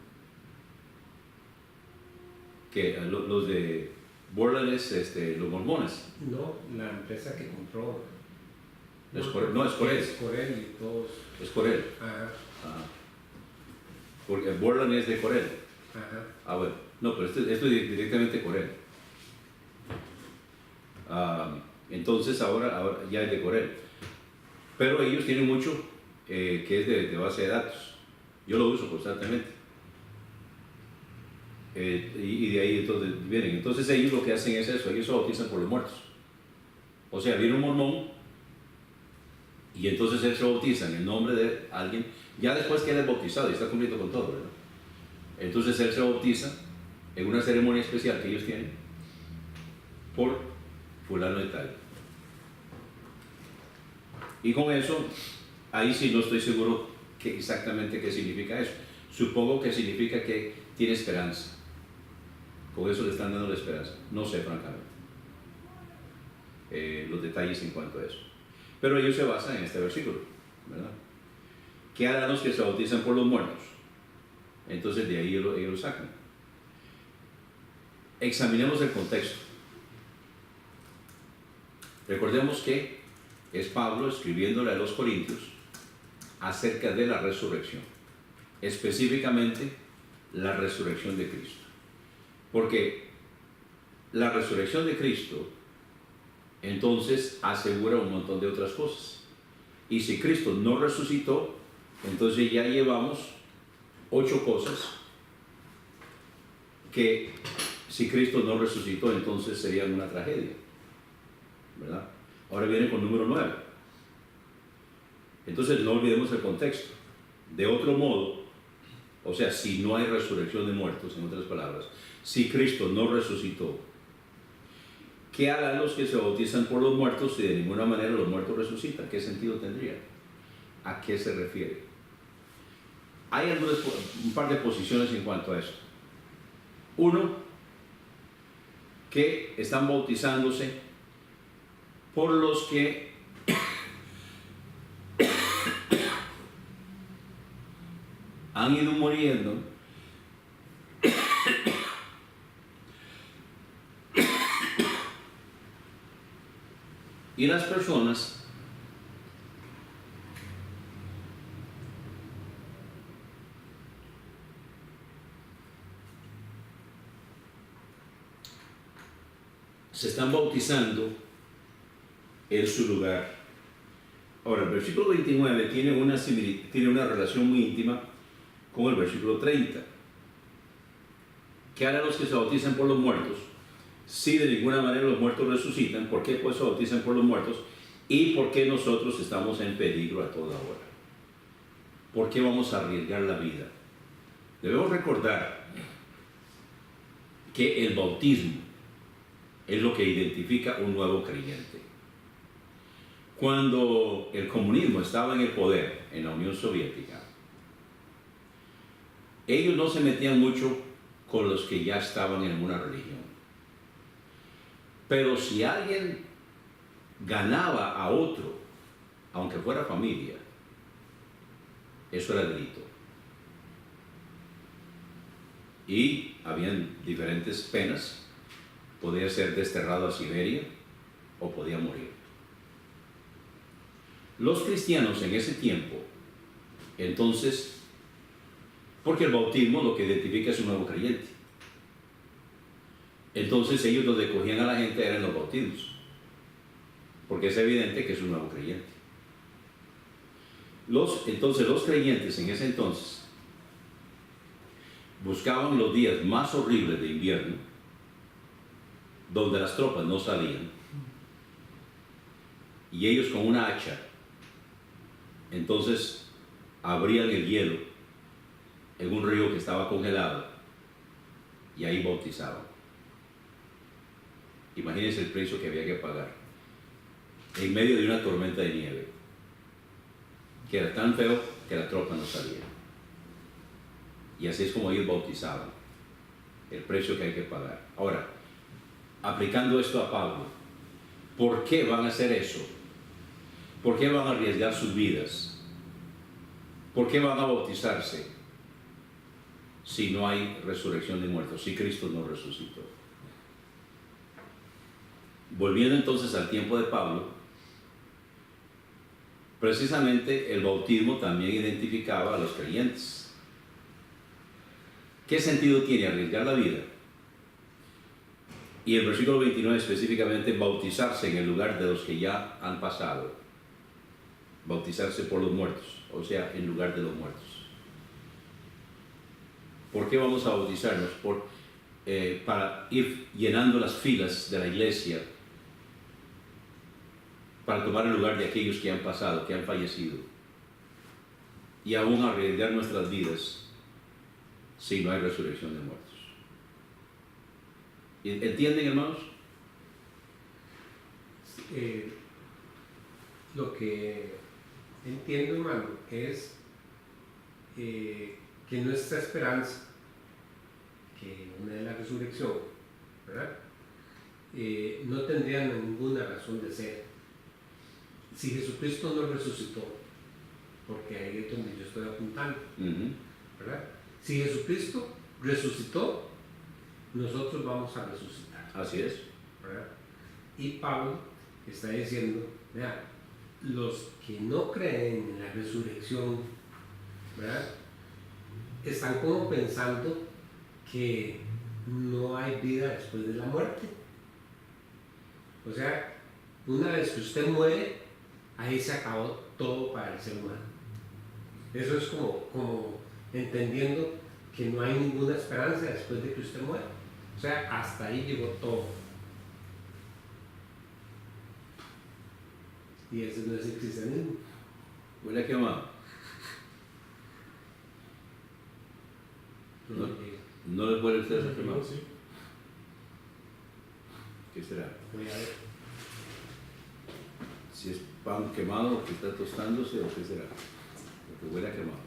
que los de Borland es los mormones. No, la empresa que compró. Es Corel. Es Corel y todos. Es Corel. Ajá. Porque Borland es de Corel. Ajá. Bueno. No, pero esto es directamente Corel. Entonces ahora ya es de Corel. Pero ellos tienen mucho que es de base de datos. Yo lo uso constantemente. Y de ahí entonces vienen. Entonces ellos lo que hacen es eso, ellos se bautizan por los muertos. O sea, viene un mormón y entonces él se bautiza en el nombre de alguien, ya después que él es bautizado y está cumpliendo con todo, ¿verdad? Entonces él se bautiza en una ceremonia especial que ellos tienen por fulano de tal. Y con eso, ahí sí no estoy seguro exactamente qué significa eso. Supongo que significa que tiene esperanza. Con eso le están dando la esperanza. No sé, francamente, los detalles en cuanto a eso. Pero ellos se basan en este versículo, ¿verdad? ¿Qué harán los que se bautizan por los muertos? Entonces de ahí ellos lo sacan. Examinemos el contexto. Recordemos que es Pablo escribiéndole a los Corintios acerca de la resurrección, específicamente la resurrección de Cristo. Porque la resurrección de Cristo entonces asegura un montón de otras cosas. Y si Cristo no resucitó, entonces ya llevamos 8 cosas que si Cristo no resucitó, entonces serían una tragedia, ¿verdad? Ahora viene con número 9. Entonces no olvidemos el contexto. De otro modo, o sea, si no hay resurrección de muertos, en otras palabras, si Cristo no resucitó, ¿qué harán los que se bautizan por los muertos si de ninguna manera los muertos resucitan? ¿Qué sentido tendría? ¿A qué se refiere? Hay un par de posiciones en cuanto a esto. Uno, que están bautizándose por los que han ido muriendo y las personas se están bautizando en su lugar. Ahora, el versículo 29 tiene una relación muy íntima con el versículo 30. ¿Qué harán los que se bautizan por los muertos? Si de ninguna manera los muertos resucitan, ¿por qué pues se bautizan por los muertos? ¿Y por qué nosotros estamos en peligro a toda hora? ¿Por qué vamos a arriesgar la vida? Debemos recordar que el bautismo es lo que identifica un nuevo creyente. Cuando el comunismo estaba en el poder en la Unión Soviética, ellos no se metían mucho con los que ya estaban en una religión. Pero si alguien ganaba a otro, aunque fuera familia, eso era delito. Y habían diferentes penas. Podía ser desterrado a Siberia o podía morir. Los cristianos en ese tiempo, entonces, porque el bautismo lo que identifica es un nuevo creyente. Entonces ellos donde cogían a la gente eran los bautismos, porque es evidente que es un nuevo creyente. Entonces los creyentes en ese entonces buscaban los días más horribles de invierno, donde las tropas no salían, y ellos con una hacha entonces abrían el hielo en un río que estaba congelado y ahí bautizaban. Imagínense el precio que había que pagar en medio de una tormenta de nieve, que era tan feo que la tropa no salía. Y así es como ellos bautizaban, el precio que hay que pagar. Ahora, aplicando esto a Pablo, ¿por qué van a hacer eso? ¿Por qué van a arriesgar sus vidas? ¿Por qué van a bautizarse si no hay resurrección de muertos, si Cristo no resucitó? Volviendo entonces al tiempo de Pablo, precisamente el bautismo también identificaba a los creyentes. ¿Qué sentido tiene arriesgar la vida? Y el versículo 29 específicamente, bautizarse en el lugar de los que ya han pasado. Bautizarse por los muertos, o sea, en lugar de los muertos. ¿Por qué vamos a bautizarnos? Para ir llenando las filas de la iglesia, para tomar el lugar de aquellos que han pasado, que han fallecido, y aún arriesgar nuestras vidas si no hay resurrección de muertos. ¿Entienden, hermanos? Lo que entiendo, hermano, es que nuestra esperanza, que una es la resurrección, ¿verdad? No tendría ninguna razón de ser si Jesucristo no resucitó, porque ahí es donde yo estoy apuntando, ¿verdad? Si Jesucristo resucitó, nosotros vamos a resucitar. Así es. ¿Verdad? Y Pablo está diciendo, vea, los que no creen en la resurrección, ¿verdad?, están como pensando que no hay vida después de la muerte. O sea, una vez que usted muere, ahí se acabó todo para el ser humano. Eso es como entendiendo que no hay ninguna esperanza después de que usted muera. O sea, hasta ahí llegó todo. Y ese no es el cristianismo. Huele a quemado. No, ¿No les huele a ustedes a quemado? Sí. ¿Qué será? voy a ver. Si es pan quemado que está tostándose o qué será. Porque huele a quemado.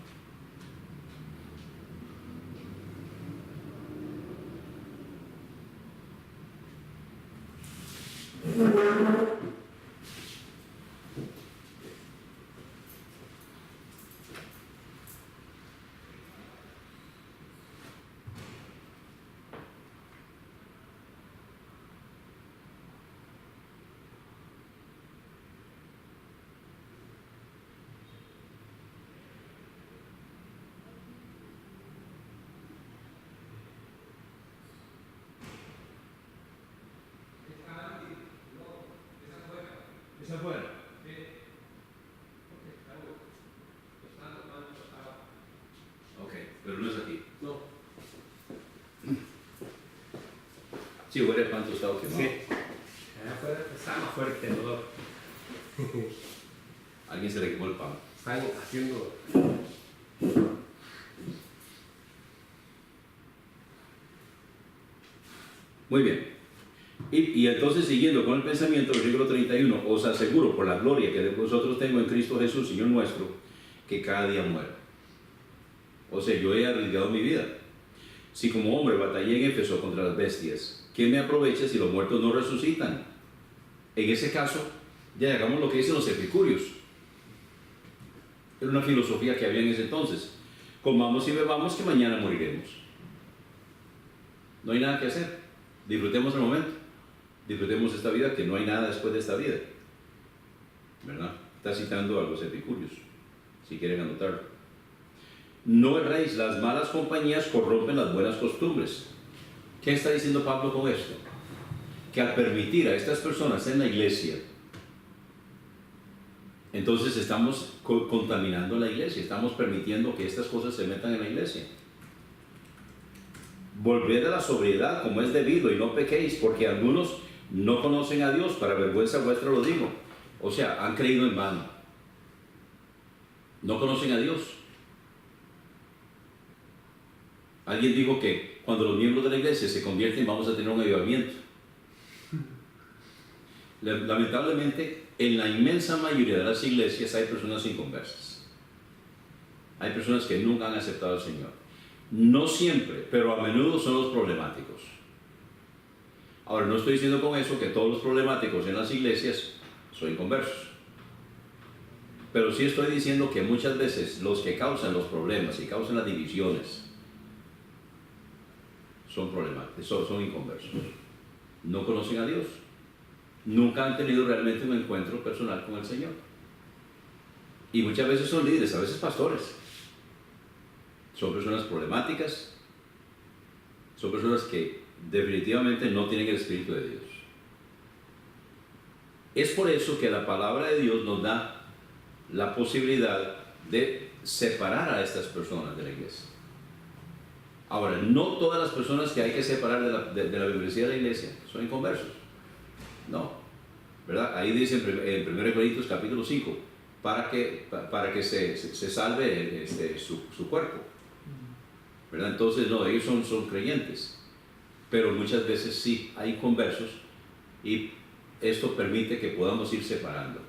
¿Es afuera? Ok, pero no es aquí. No. Sí, huele a pan tostado quemado. Sí. Allá afuera está más fuerte el olor. Alguien se le quemó el pan. Están haciendo. Muy bien. Y entonces, siguiendo con el pensamiento, versículo 31, os aseguro por la gloria que de vosotros tengo en Cristo Jesús, Señor nuestro, que cada día muero. O sea, yo he arriesgado mi vida. Si como hombre batallé en Éfeso contra las bestias, ¿qué me aprovecha si los muertos no resucitan? En ese caso, ya hagamos lo que dicen los epicúreos. Era una filosofía que había en ese entonces. Comamos y bebamos que mañana moriremos. No hay nada que hacer. Disfrutemos el momento. Disfrutemos esta vida, que no hay nada después de esta vida. ¿Verdad? Está citando a los epicúreos, si quieren anotarlo. No erréis, las malas compañías corrompen las buenas costumbres. ¿Qué está diciendo Pablo con esto? Que al permitir a estas personas en la iglesia, entonces estamos contaminando la iglesia, estamos permitiendo que estas cosas se metan en la iglesia. Volved a la sobriedad como es debido y no pequéis, porque algunos no conocen a Dios, para vergüenza vuestra lo digo. O sea, han creído en vano. No conocen a Dios. Alguien dijo que cuando los miembros de la iglesia se convierten vamos a tener un avivamiento. Lamentablemente, en la inmensa mayoría de las iglesias hay personas inconversas. Hay personas que nunca han aceptado al Señor. No siempre, pero a menudo son los problemáticos. Ahora, no estoy diciendo con eso que todos los problemáticos en las iglesias son inconversos. Pero sí estoy diciendo que muchas veces los que causan los problemas y causan las divisiones son problemáticos, son inconversos. No conocen a Dios. Nunca han tenido realmente un encuentro personal con el Señor. Y muchas veces son líderes, a veces pastores. Son personas problemáticas. Son personas que definitivamente no tienen el Espíritu de Dios. Es por eso que la palabra de Dios nos da la posibilidad de separar a estas personas de la iglesia. Ahora, no todas las personas que hay que separar de la membresía de la iglesia son inconversos. No, ¿verdad? Ahí dice en 1 Corintios capítulo 5, para que se salve su cuerpo, ¿verdad? Entonces, no, ellos son creyentes. pero muchas veces sí hay conversos y esto permite que podamos ir separando.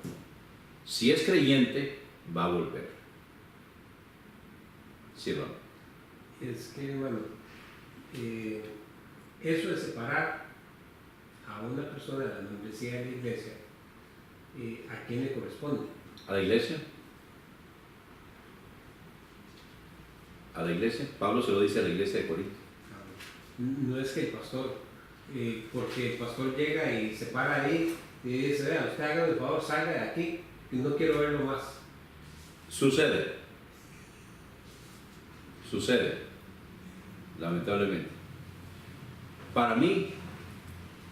Si es creyente, va a volver. Sí, hermano. Es que, hermano, eso de separar a una persona de la membresía de la iglesia, ¿a quién le corresponde? ¿A la iglesia? ¿A la iglesia? Pablo se lo dice a la iglesia de Corinto. No es que el pastor, porque el pastor llega y se para ahí y dice, vea, usted haga el favor, salga de aquí, y no quiero verlo más. Sucede, lamentablemente. Para mí,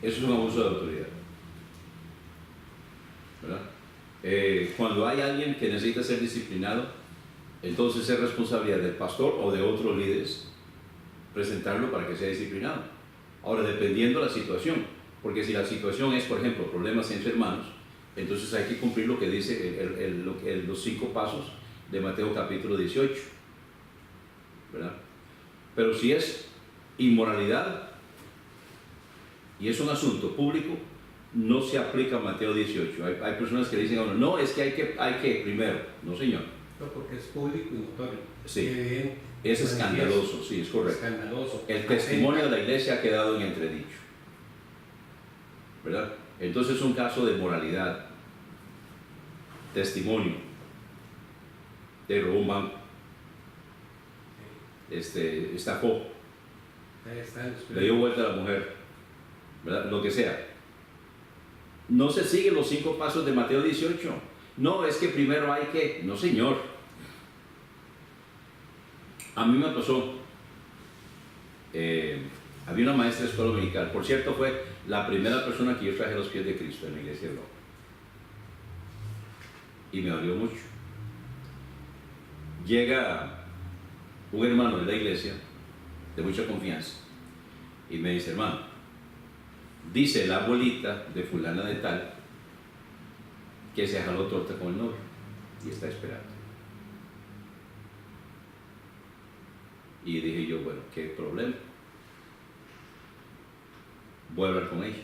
eso es un abuso de autoridad, ¿verdad? Cuando hay alguien que necesita ser disciplinado, entonces es responsabilidad del pastor o de otros líderes presentarlo para que sea disciplinado. Ahora, dependiendo de la situación, porque si la situación es, por ejemplo, problemas entre hermanos, entonces hay que cumplir lo que dice los 5 pasos de Mateo capítulo 18, ¿verdad? Pero si es inmoralidad y es un asunto público, no se aplica Mateo 18. Hay personas que dicen a uno, no, es que hay que primero. No, señor. No, porque es público y notorio. Sí. Evidente. Es escandaloso, sí, es correcto. Escandaloso. El testimonio de la iglesia ha quedado en entredicho, ¿verdad? Entonces es un caso de moralidad. Testimonio. Te robó un banco. Estafó. Le dio vuelta a la mujer, ¿verdad? Lo que sea. No se siguen los 5 pasos de Mateo 18. No, es que primero hay que... No, señor. A mí me pasó. Había una maestra de escuela dominical. Por cierto, fue la primera persona que yo traje a los pies de Cristo en la iglesia de Roma. Y me dolió mucho. Llega un hermano de la iglesia, de mucha confianza, y me dice, hermano, dice la abuelita de fulana de tal que se jaló torta con el novio y está esperando. Y dije yo, bueno, ¿qué problema? Voy a hablar con ella.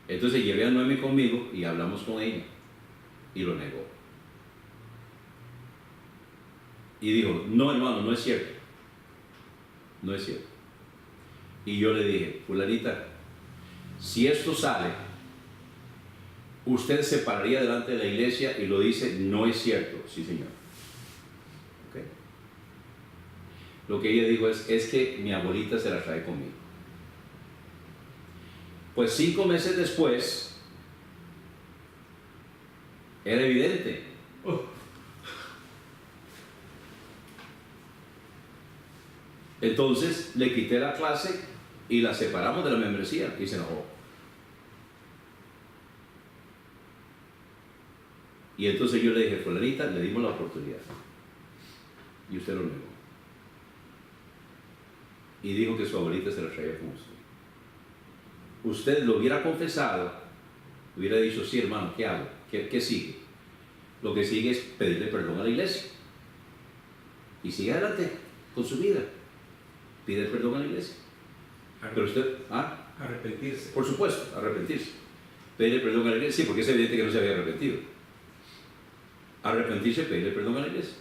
Entonces llevé a Noemi conmigo y hablamos con ella y lo negó. Y dijo, no, hermano, no es cierto. No es cierto. Y yo le dije, fulanita, si esto sale, usted se pararía delante de la iglesia y lo dice, no es cierto. Sí, señor. ¿Okay? Lo que ella dijo es que mi abuelita se la trae conmigo. Pues 5 meses después, era evidente. Entonces le quité la clase y la separamos de la membresía y se enojó. Y entonces yo le dije, fulanita, le dimos la oportunidad y usted lo negó. Y dijo que su abuelita se la traía con usted. Usted lo hubiera confesado, hubiera dicho, sí, hermano, ¿qué hago? ¿Qué sigue? Lo que sigue es pedirle perdón a la iglesia. Y sigue adelante con su vida. Pide perdón a la iglesia. Pero usted, arrepentirse. Por supuesto, arrepentirse. Pedirle perdón a la iglesia, sí, porque es evidente que no se había arrepentido. Arrepentirse, pedirle perdón a la iglesia,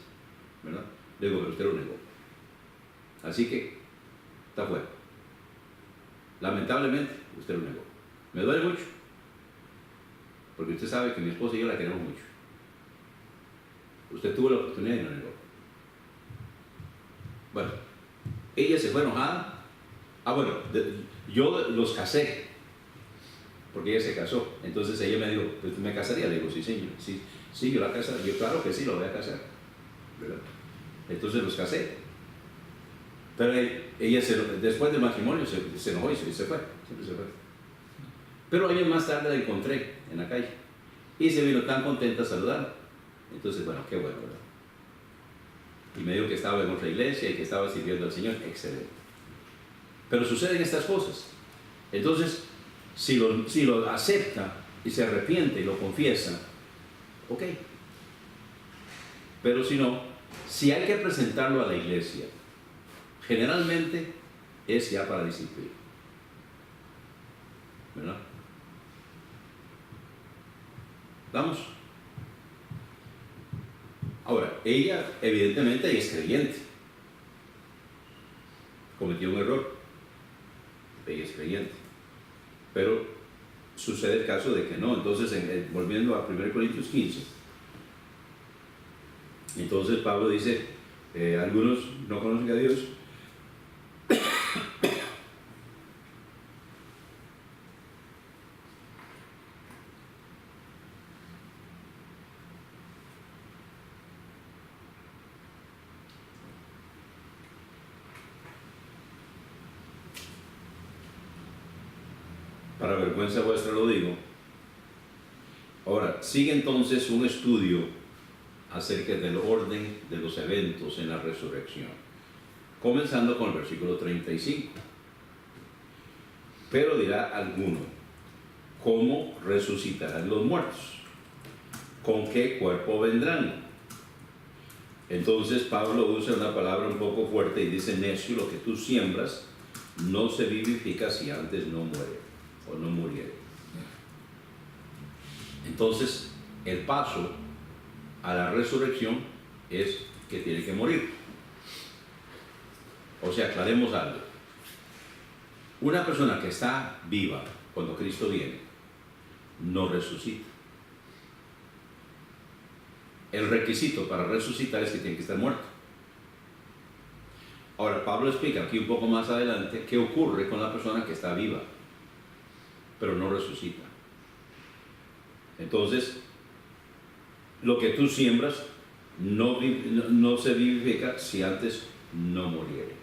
¿verdad? Le digo, pero usted lo negó. Así que, está fuera. Lamentablemente, usted lo negó. Me duele mucho, porque usted sabe que mi esposa y yo la queremos mucho. Usted tuvo la oportunidad y lo negó. Bueno, ella se fue enojada. Yo los casé, porque ella se casó. Entonces ella me dijo, ¿usted me casaría? Le digo, sí, señor. Sí, yo la casaría. Yo, claro que sí, lo voy a casar, ¿verdad? Entonces los casé. Pero ella después del matrimonio se enojó y se fue. Siempre se fue. Pero años más tarde la encontré en la calle. Y se vino tan contenta a saludar. Entonces, bueno, qué bueno, ¿verdad? Y me dijo que estaba en otra iglesia y que estaba sirviendo al Señor. Excelente. Pero suceden estas cosas. Entonces, si lo acepta y se arrepiente y lo confiesa, ok. Pero si no, si hay que presentarlo a la iglesia, generalmente es ya para disciplina. ¿verdad? ¿Vamos? Ahora, ella, evidentemente, ella es creyente. Cometió un error. Ella es creyente. Pero sucede el caso de que no. Entonces, volviendo a 1 Corintios 15, entonces Pablo dice, algunos no conocen a Dios. Para vergüenza vuestra lo digo. Ahora, sigue entonces un estudio acerca del orden de los eventos en la resurrección, comenzando con el versículo 35. Pero dirá alguno, ¿cómo resucitarán los muertos? ¿Con qué cuerpo vendrán? Entonces Pablo usa una palabra un poco fuerte y dice, necio, lo que tú siembras no se vivifica si antes no muere o no muriere. Entonces, el paso a la resurrección es que tiene que morir. O sea, aclaremos algo. Una persona que está viva cuando Cristo viene, no resucita. El requisito para resucitar es que tiene que estar muerto. Ahora, Pablo explica aquí un poco más adelante qué ocurre con la persona que está viva, pero no resucita. Entonces, lo que tú siembras no se vivifica si antes no muriere.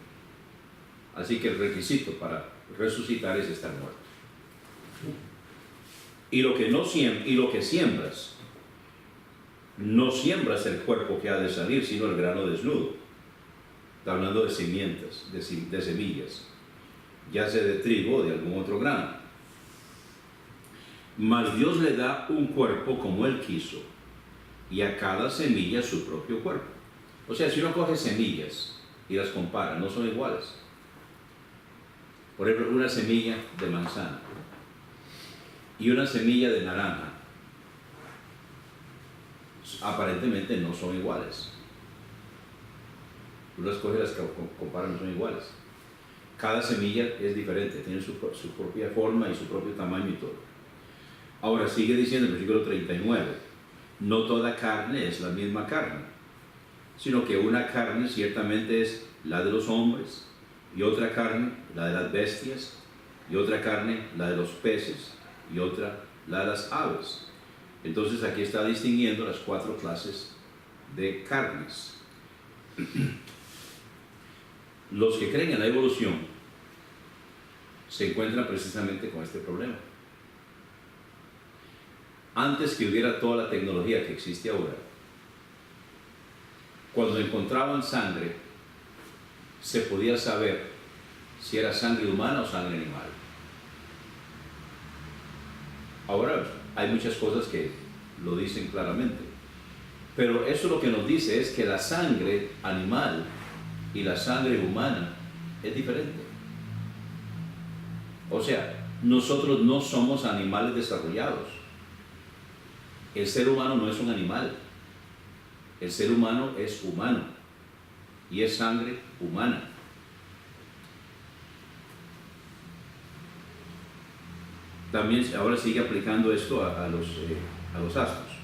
Así que el requisito para resucitar es estar muerto. Y lo que siembras, no siembras el cuerpo que ha de salir, sino el grano desnudo. Está hablando de simientes, de semillas, ya sea de trigo o de algún otro grano. Mas Dios le da un cuerpo como Él quiso, y a cada semilla su propio cuerpo. O sea, si uno coge semillas y las compara, no son iguales. Por ejemplo, una semilla de manzana y una semilla de naranja, aparentemente no son iguales. Uno las coge y las compara, no son iguales. Cada semilla es diferente, tiene su propia forma y su propio tamaño y todo. Ahora sigue diciendo el versículo 39, no toda carne es la misma carne, sino que una carne ciertamente es la de los hombres, y otra carne la de las bestias, y otra carne la de los peces, y otra la de las aves. Entonces aquí está distinguiendo las 4 clases de carnes. Los que creen en la evolución se encuentran precisamente con este problema. Antes que hubiera toda la tecnología que existe ahora, cuando encontraban sangre, se podía saber si era sangre humana o sangre animal. Ahora hay muchas cosas que lo dicen claramente, pero eso lo que nos dice es que la sangre animal y la sangre humana es diferente. O sea, nosotros no somos animales desarrollados. El ser humano no es un animal. El ser humano es humano y es sangre humana. También ahora sigue aplicando esto a los astros.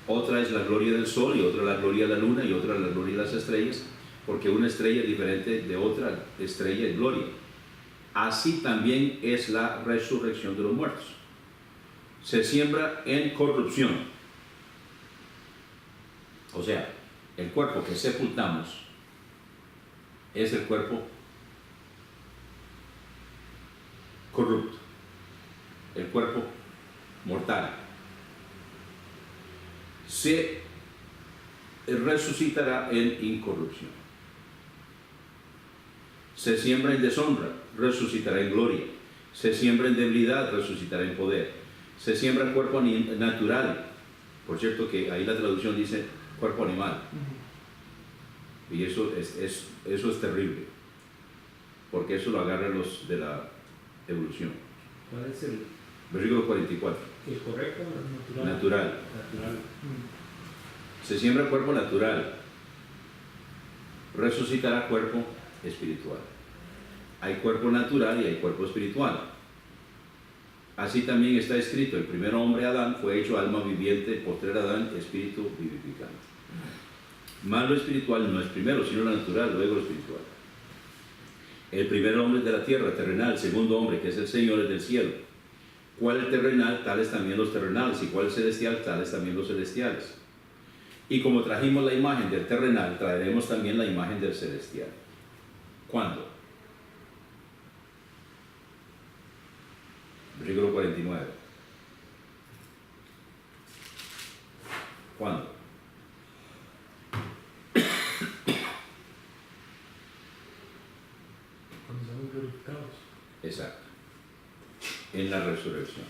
Otra es la gloria del sol, y otra la gloria de la luna, y otra la gloria de las estrellas, porque una estrella es diferente de otra estrella en gloria. Así también es la resurrección de los muertos. Se siembra en corrupción. O sea, el cuerpo que sepultamos es el cuerpo corrupto, el cuerpo mortal. Se resucitará en incorrupción. Se siembra en deshonra, resucitará en gloria. Se siembra en debilidad, resucitará en poder. Se siembra en cuerpo natural. Por cierto que ahí la traducción dice cuerpo animal. Y eso es terrible, porque eso lo agarran los de la evolución. ¿Cuál es el Versículo 44. ¿El correcto? Natural. Natural. Se siembra cuerpo natural, resucitará cuerpo espiritual. Hay cuerpo natural y hay cuerpo espiritual. Así también está escrito, el primer hombre Adán fue hecho alma viviente, el postrer Adán espíritu vivificante. Más lo espiritual no es primero, sino lo natural, luego lo espiritual. El primer hombre es de la tierra, terrenal, el segundo hombre, que es el Señor, es del cielo. ¿Cuál es terrenal? Tales también los terrenales, y cuál es celestial, tales también los celestiales. Y como trajimos la imagen del terrenal, traeremos también la imagen del celestial. ¿Cuándo? Versículo 49. ¿Cuándo? Cuando seamos glorificados. Exacto. En la resurrección.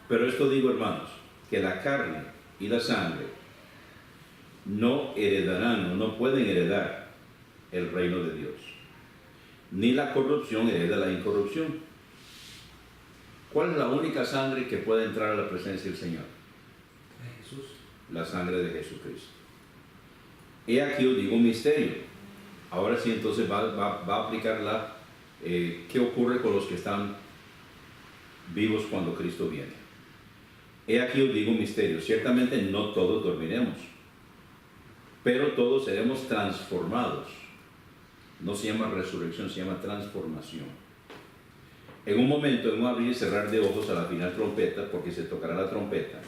Pero esto digo, hermanos, que la carne y la sangre no heredarán o no pueden heredar el reino de Dios. Ni la corrupción hereda la incorrupción. ¿Cuál es la única sangre que puede entrar a la presencia del Señor? Jesús. La sangre de Jesucristo. He aquí os digo un misterio. Ahora sí, entonces va a aplicar qué ocurre con los que están vivos cuando Cristo viene. He aquí os digo un misterio. Ciertamente no todos dormiremos, pero todos seremos transformados. No se llama resurrección, se llama transformación. En un momento, en un abrir y cerrar de ojos a la final trompeta, porque se tocará la trompeta,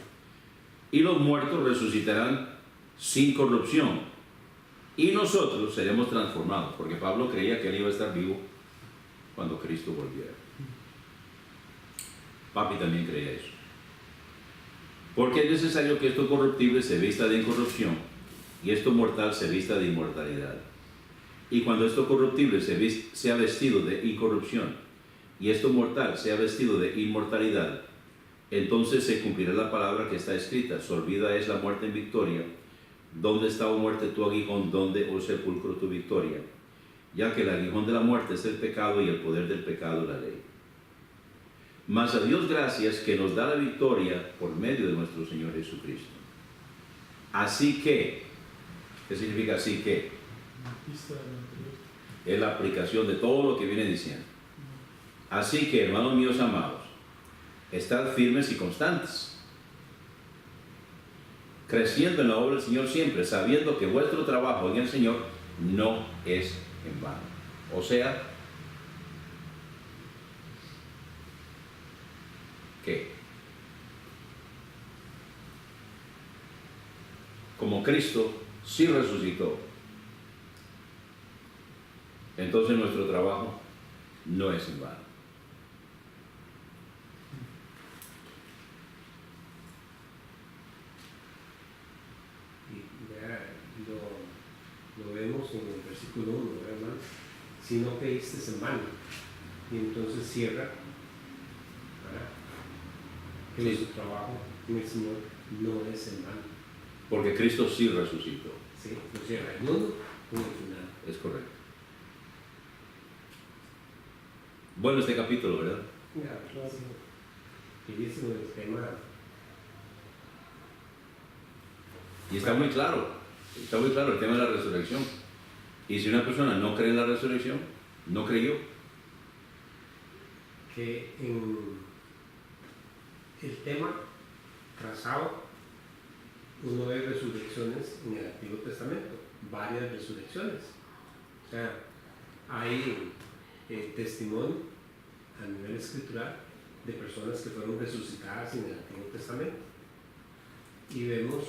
y los muertos resucitarán sin corrupción, y nosotros seremos transformados, porque Pablo creía que él iba a estar vivo cuando Cristo volviera. Papi también creía eso. Porque es necesario que esto corruptible se vista de incorrupción y esto mortal se vista de inmortalidad. Y cuando esto corruptible sea vestido de incorrupción y esto mortal sea vestido de inmortalidad, entonces se cumplirá la palabra que está escrita: sorbida es la muerte en victoria. ¿Dónde está, oh muerte, tu aguijón? ¿Dónde, oh sepulcro, tu victoria? Ya que el aguijón de la muerte es el pecado y el poder del pecado la ley. Mas a Dios gracias que nos da la victoria por medio de nuestro Señor Jesucristo. Así que, ¿qué significa así que? Es la aplicación de todo lo que viene diciendo. Así que, hermanos míos amados, estad firmes y constantes, creciendo en la obra del Señor siempre, sabiendo que vuestro trabajo en el Señor no es en vano. O sea, ¿qué? Como Cristo sí resucitó, entonces nuestro trabajo no es en vano. Y ya lo vemos en el versículo 1, ¿verdad? Si no creíste en vano. Y entonces cierra, ¿verdad? Que Sí. nuestro trabajo en el Señor no es en vano. Porque Cristo sí resucitó. Sí, lo cierra el mundo con el final. Es correcto. Bueno, este capítulo, ¿verdad? Ya, claro. Y dice el tema. Y está muy claro el tema de la resurrección. Y si una persona no cree en la resurrección, no creyó. Que en el tema trazado uno ve resurrecciones en el Antiguo Testamento, varias resurrecciones. O sea, hay testimonio a nivel escritural de personas que fueron resucitadas en el Antiguo Testamento. Y vemos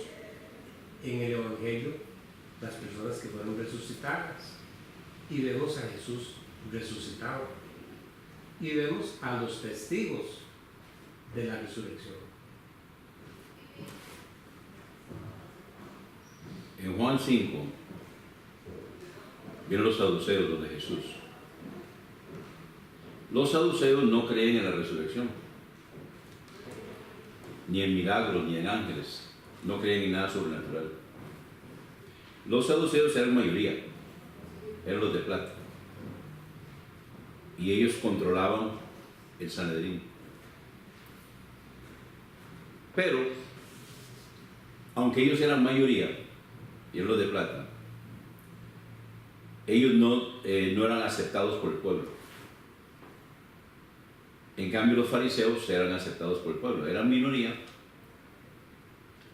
en el Evangelio las personas que fueron resucitadas. Y vemos a Jesús resucitado. Y vemos a los testigos de la resurrección. En Juan 5, vieron los saduceos donde Jesús. Los saduceos no creen en la resurrección, ni en milagros, ni en ángeles. No creen en nada sobrenatural. Los saduceos eran mayoría, eran los de plata. y ellos controlaban el Sanedrín. Pero, aunque ellos eran mayoría, y eran los de plata, ellos no eran aceptados por el pueblo. En cambio, los fariseos eran aceptados por el pueblo, eran minoría.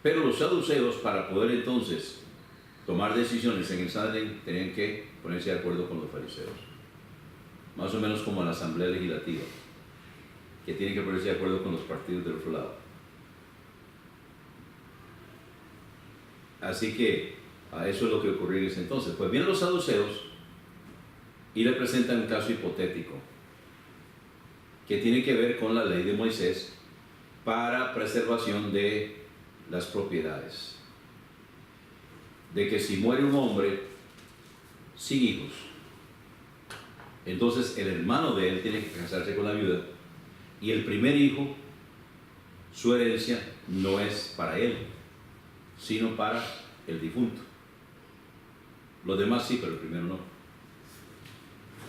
Pero los saduceos, para poder entonces tomar decisiones en el Sanedrín, tenían que ponerse de acuerdo con los fariseos. Más o menos como la asamblea legislativa, que tiene que ponerse de acuerdo con los partidos del otro lado. Así que eso es lo que ocurrió en ese entonces. Pues vienen los saduceos y le presentan un caso hipotético que tiene que ver con la ley de Moisés para preservación de las propiedades. De que si muere un hombre sin hijos, entonces el hermano de él tiene que casarse con la viuda, y el primer hijo, su herencia no es para él, sino para el difunto. Los demás sí, pero el primero no.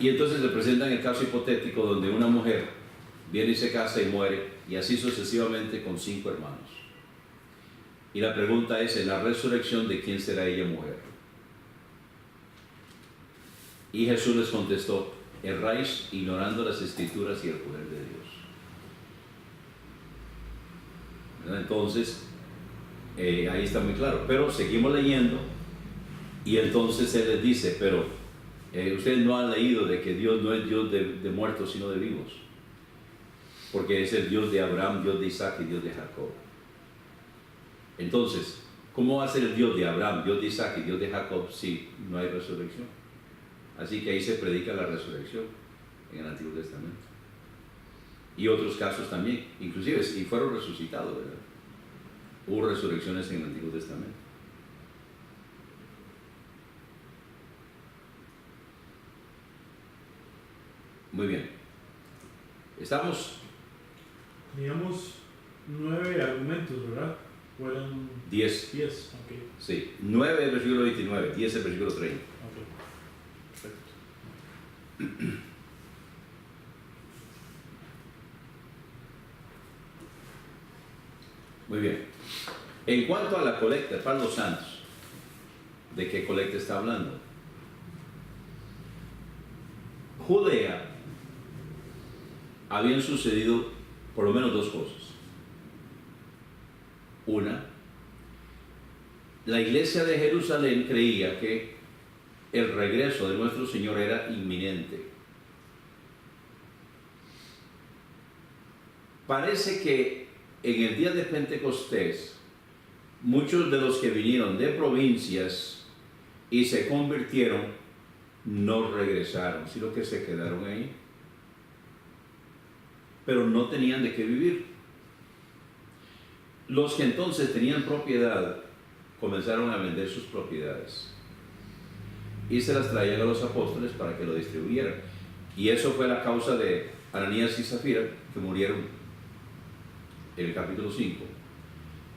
Y entonces le presentan el caso hipotético donde una mujer viene y se casa y muere, y así sucesivamente con 5 hermanos. Y la pregunta es, en la resurrección, ¿de quién será ella mujer? Y Jesús les contestó, erráis ignorando las escrituras y el poder de Dios. ¿Verdad? Entonces, ahí está muy claro. Pero seguimos leyendo, y entonces Él les dice, pero ustedes no han leído de que Dios no es Dios de muertos, sino de vivos. Porque es el Dios de Abraham, Dios de Isaac y Dios de Jacob. Entonces, ¿cómo va a ser el Dios de Abraham, Dios de Isaac y Dios de Jacob si no hay resurrección? Así que ahí se predica la resurrección en el Antiguo Testamento. Y otros casos también, inclusive, y fueron resucitados, ¿verdad? Hubo resurrecciones en el Antiguo Testamento. Muy bien. Estamos... Teníamos 9 argumentos, ¿verdad? Fueron 10. 10, ok. Sí, 9 el versículo 29, 10 el versículo 30. Ok, perfecto. Muy bien. En cuanto a la colecta para los santos, ¿de qué colecta está hablando? Judea habían sucedido por lo menos 2 cosas. Una, la iglesia de Jerusalén creía que el regreso de nuestro Señor era inminente. Parece que en el día de Pentecostés, muchos de los que vinieron de provincias y se convirtieron no regresaron, sino que se quedaron ahí. Pero no tenían de qué vivir. Los que entonces tenían propiedad comenzaron a vender sus propiedades y se las traían a los apóstoles para que lo distribuyeran. Y eso fue la causa de Ananías y Zafira, que murieron en el capítulo 5,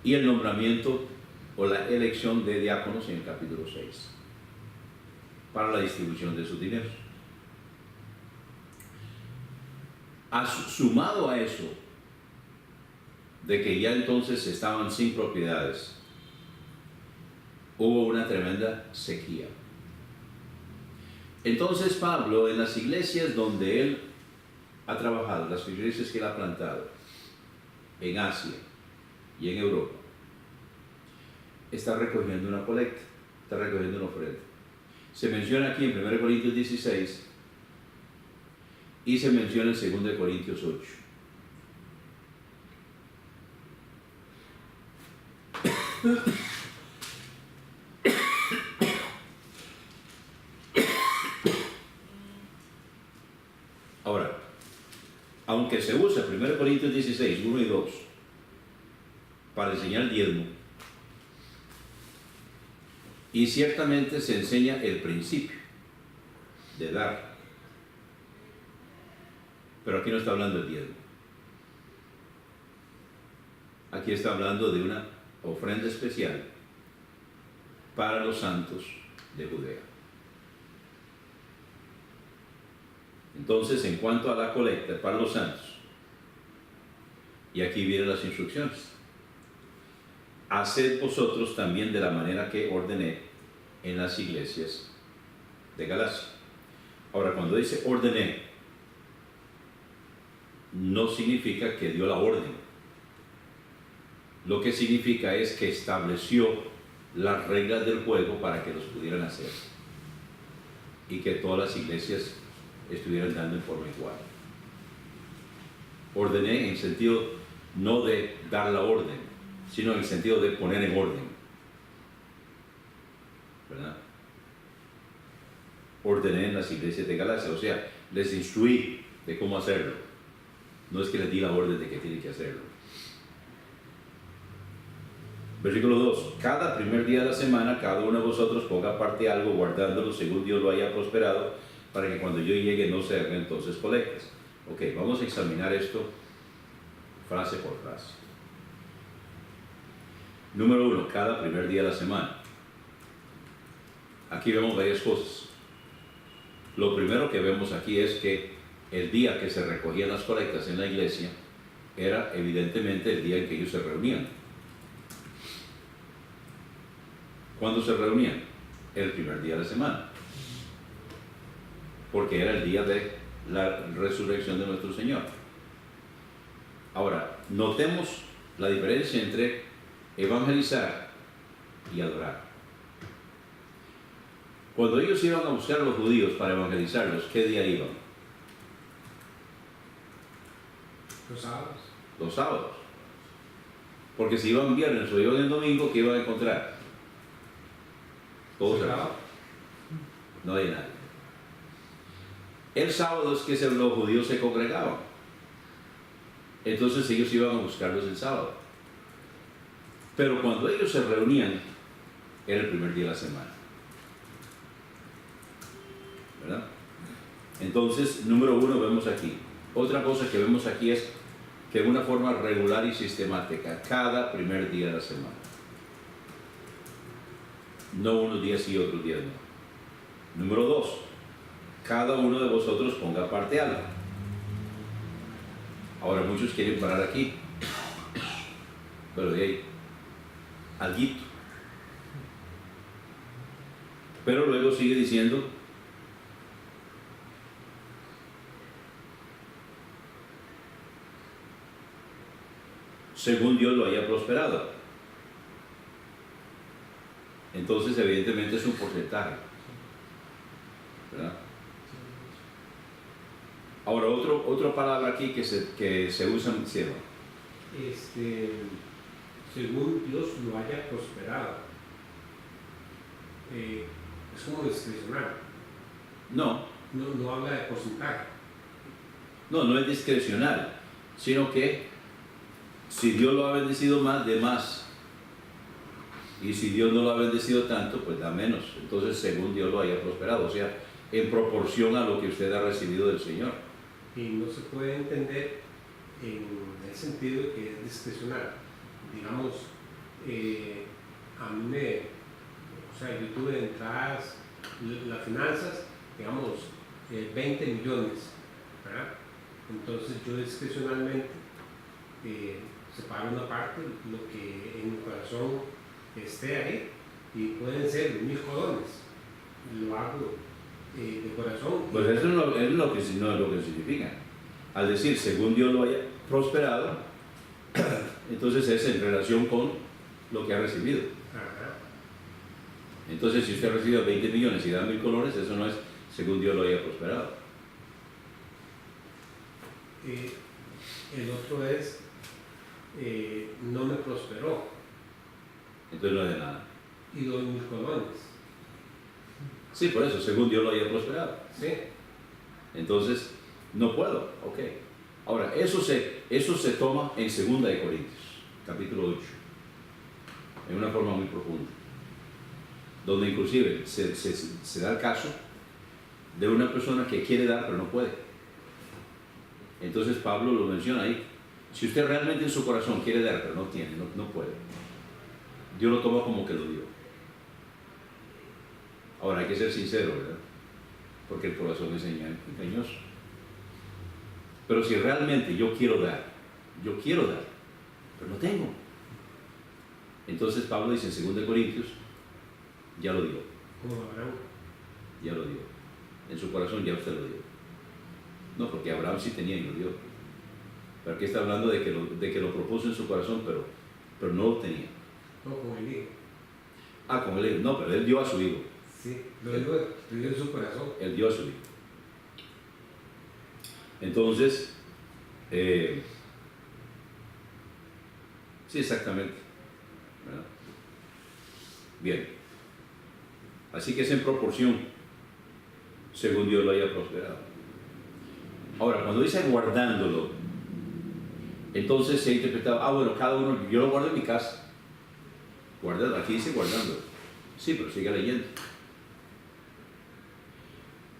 y el nombramiento o la elección de diáconos en el capítulo 6 para la distribución de sus dineros. Sumado a eso, de que ya entonces estaban sin propiedades, hubo una tremenda sequía. Entonces Pablo, en las iglesias donde él ha trabajado, las iglesias que él ha plantado, en Asia y en Europa, está recogiendo una colecta, está recogiendo una ofrenda. Se menciona aquí en 1 Corintios 16 y se menciona en 2 Corintios 8. Ahora, aunque se usa 1 Corintios 16, 1 y 2 para enseñar el diezmo, y ciertamente se enseña el principio de dar, pero aquí no está hablando del diezmo. Aquí está hablando de una ofrenda especial para los santos de Judea. Entonces, en cuanto a la colecta para los santos, y aquí vienen las instrucciones. Haced vosotros también de la manera que ordené en las iglesias de Galacia. Ahora, cuando dice ordené, no significa que dio la orden. Lo que significa es que estableció las reglas del juego para que los pudieran hacer y que todas las iglesias estuvieran dando en forma igual. Ordené en sentido no de dar la orden, sino en el sentido de poner en orden, ¿verdad? Ordené en las iglesias de Galacia, o sea, les instruí de cómo hacerlo. No es que les di la orden de que tienen que hacerlo. Versículo 2. Cada primer día de la semana, cada uno de vosotros ponga aparte algo, guardándolo según Dios lo haya prosperado, para que cuando yo llegue no se hagan entonces colectas. Ok, vamos a examinar esto frase por frase. Número 1, cada primer día de la semana. Aquí vemos varias cosas. Lo primero que vemos aquí es que el día que se recogían las colectas en la iglesia era evidentemente el día en que ellos se reunían. ¿Cuándo se reunían? El primer día de la semana. Porque era el día de la resurrección de nuestro Señor. Ahora, notemos la diferencia entre evangelizar y adorar. Cuando ellos iban a buscar a los judíos para evangelizarlos, ¿qué día iban? Los sábados. Los sábados. Porque si iban viernes o iban el domingo, ¿qué iban a encontrar? Todo cerrado. No hay nadie. El sábado es que los judíos se congregaban. Entonces ellos iban a buscarlos el sábado. Pero cuando ellos se reunían, era el primer día de la semana. ¿Verdad? Entonces, número 1 vemos aquí. Otra cosa que vemos aquí es que de una forma regular y sistemática, cada primer día de la semana. No unos días sí y otros días no. Número 2, cada uno de vosotros ponga aparte algo. Ahora muchos quieren parar aquí, pero de ahí, alguito. Pero luego sigue diciendo, según Dios lo haya prosperado. Entonces evidentemente es un porcentaje, ¿verdad? Ahora otra palabra aquí que se usa en cielo. Según Dios lo haya prosperado. Es como discrecional. No habla de porcentaje. No es discrecional, sino que si Dios lo ha bendecido más, de más. Y si Dios no lo ha bendecido tanto, pues da menos. Entonces, según Dios lo haya prosperado, o sea, en proporción a lo que usted ha recibido del Señor. Y no se puede entender en el sentido de que es discrecional. Digamos, a mí yo tuve entradas, las finanzas, digamos, 20 millones, ¿verdad? Entonces yo discrecionalmente separo una parte, lo que en mi corazón esté ahí, y pueden ser 1,000 colones. Lo hago de corazón. Pues eso no es lo que significa. Al decir, según Dios lo haya prosperado, entonces es en relación con lo que ha recibido. Ajá. Entonces, si usted ha recibido 20 millones y da 1,000 colones, eso no es según Dios lo haya prosperado. El otro es, no me prosperó. Entonces no es de nada. Y doy 1,000 colones. Sí, por eso, según Dios lo haya prosperado. Sí. Entonces, no puedo. Ok. Ahora, eso se toma en 2 de Corintios, capítulo 8, en una forma muy profunda, donde inclusive se da el caso de una persona que quiere dar pero no puede. Entonces Pablo lo menciona ahí. Si usted realmente en su corazón quiere dar pero no tiene, no puede, Dios lo toma como que lo dio. Ahora hay que ser sincero, ¿verdad? Porque el corazón es engañoso. Pero si realmente yo quiero dar, pero no tengo. Entonces Pablo dice en 2 Corintios, ya lo dio. Como Abraham. Ya lo dio. En su corazón ya usted lo dio. No, porque Abraham sí tenía y lo dio. Pero aquí está hablando de que lo propuso en su corazón, pero no lo tenía. No, con el hijo. Ah, con el hijo. No, pero él dio a su hijo. Sí, lo dio en su corazón. Él dio a su hijo. Entonces, sí, exactamente. ¿Verdad? Bien. Así que es en proporción, según Dios lo haya prosperado. Ahora, cuando dice guardándolo, entonces se ha interpretado, bueno, cada uno, yo lo guardo en mi casa. Guardado, aquí dice guardándolo. Sí, pero sigue leyendo.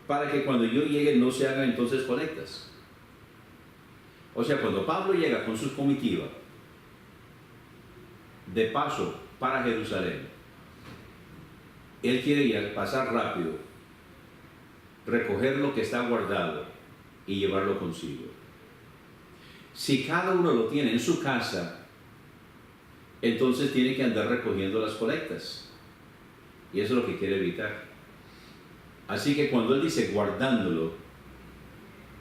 Para que cuando yo llegue no se hagan entonces colectas. O sea, cuando Pablo llega con sus comitivas de paso para Jerusalén, él quiere ir, pasar rápido, recoger lo que está guardado y llevarlo consigo. Si cada uno lo tiene en su casa, entonces tiene que andar recogiendo las colectas. Y eso es lo que quiere evitar. Así que cuando él dice guardándolo,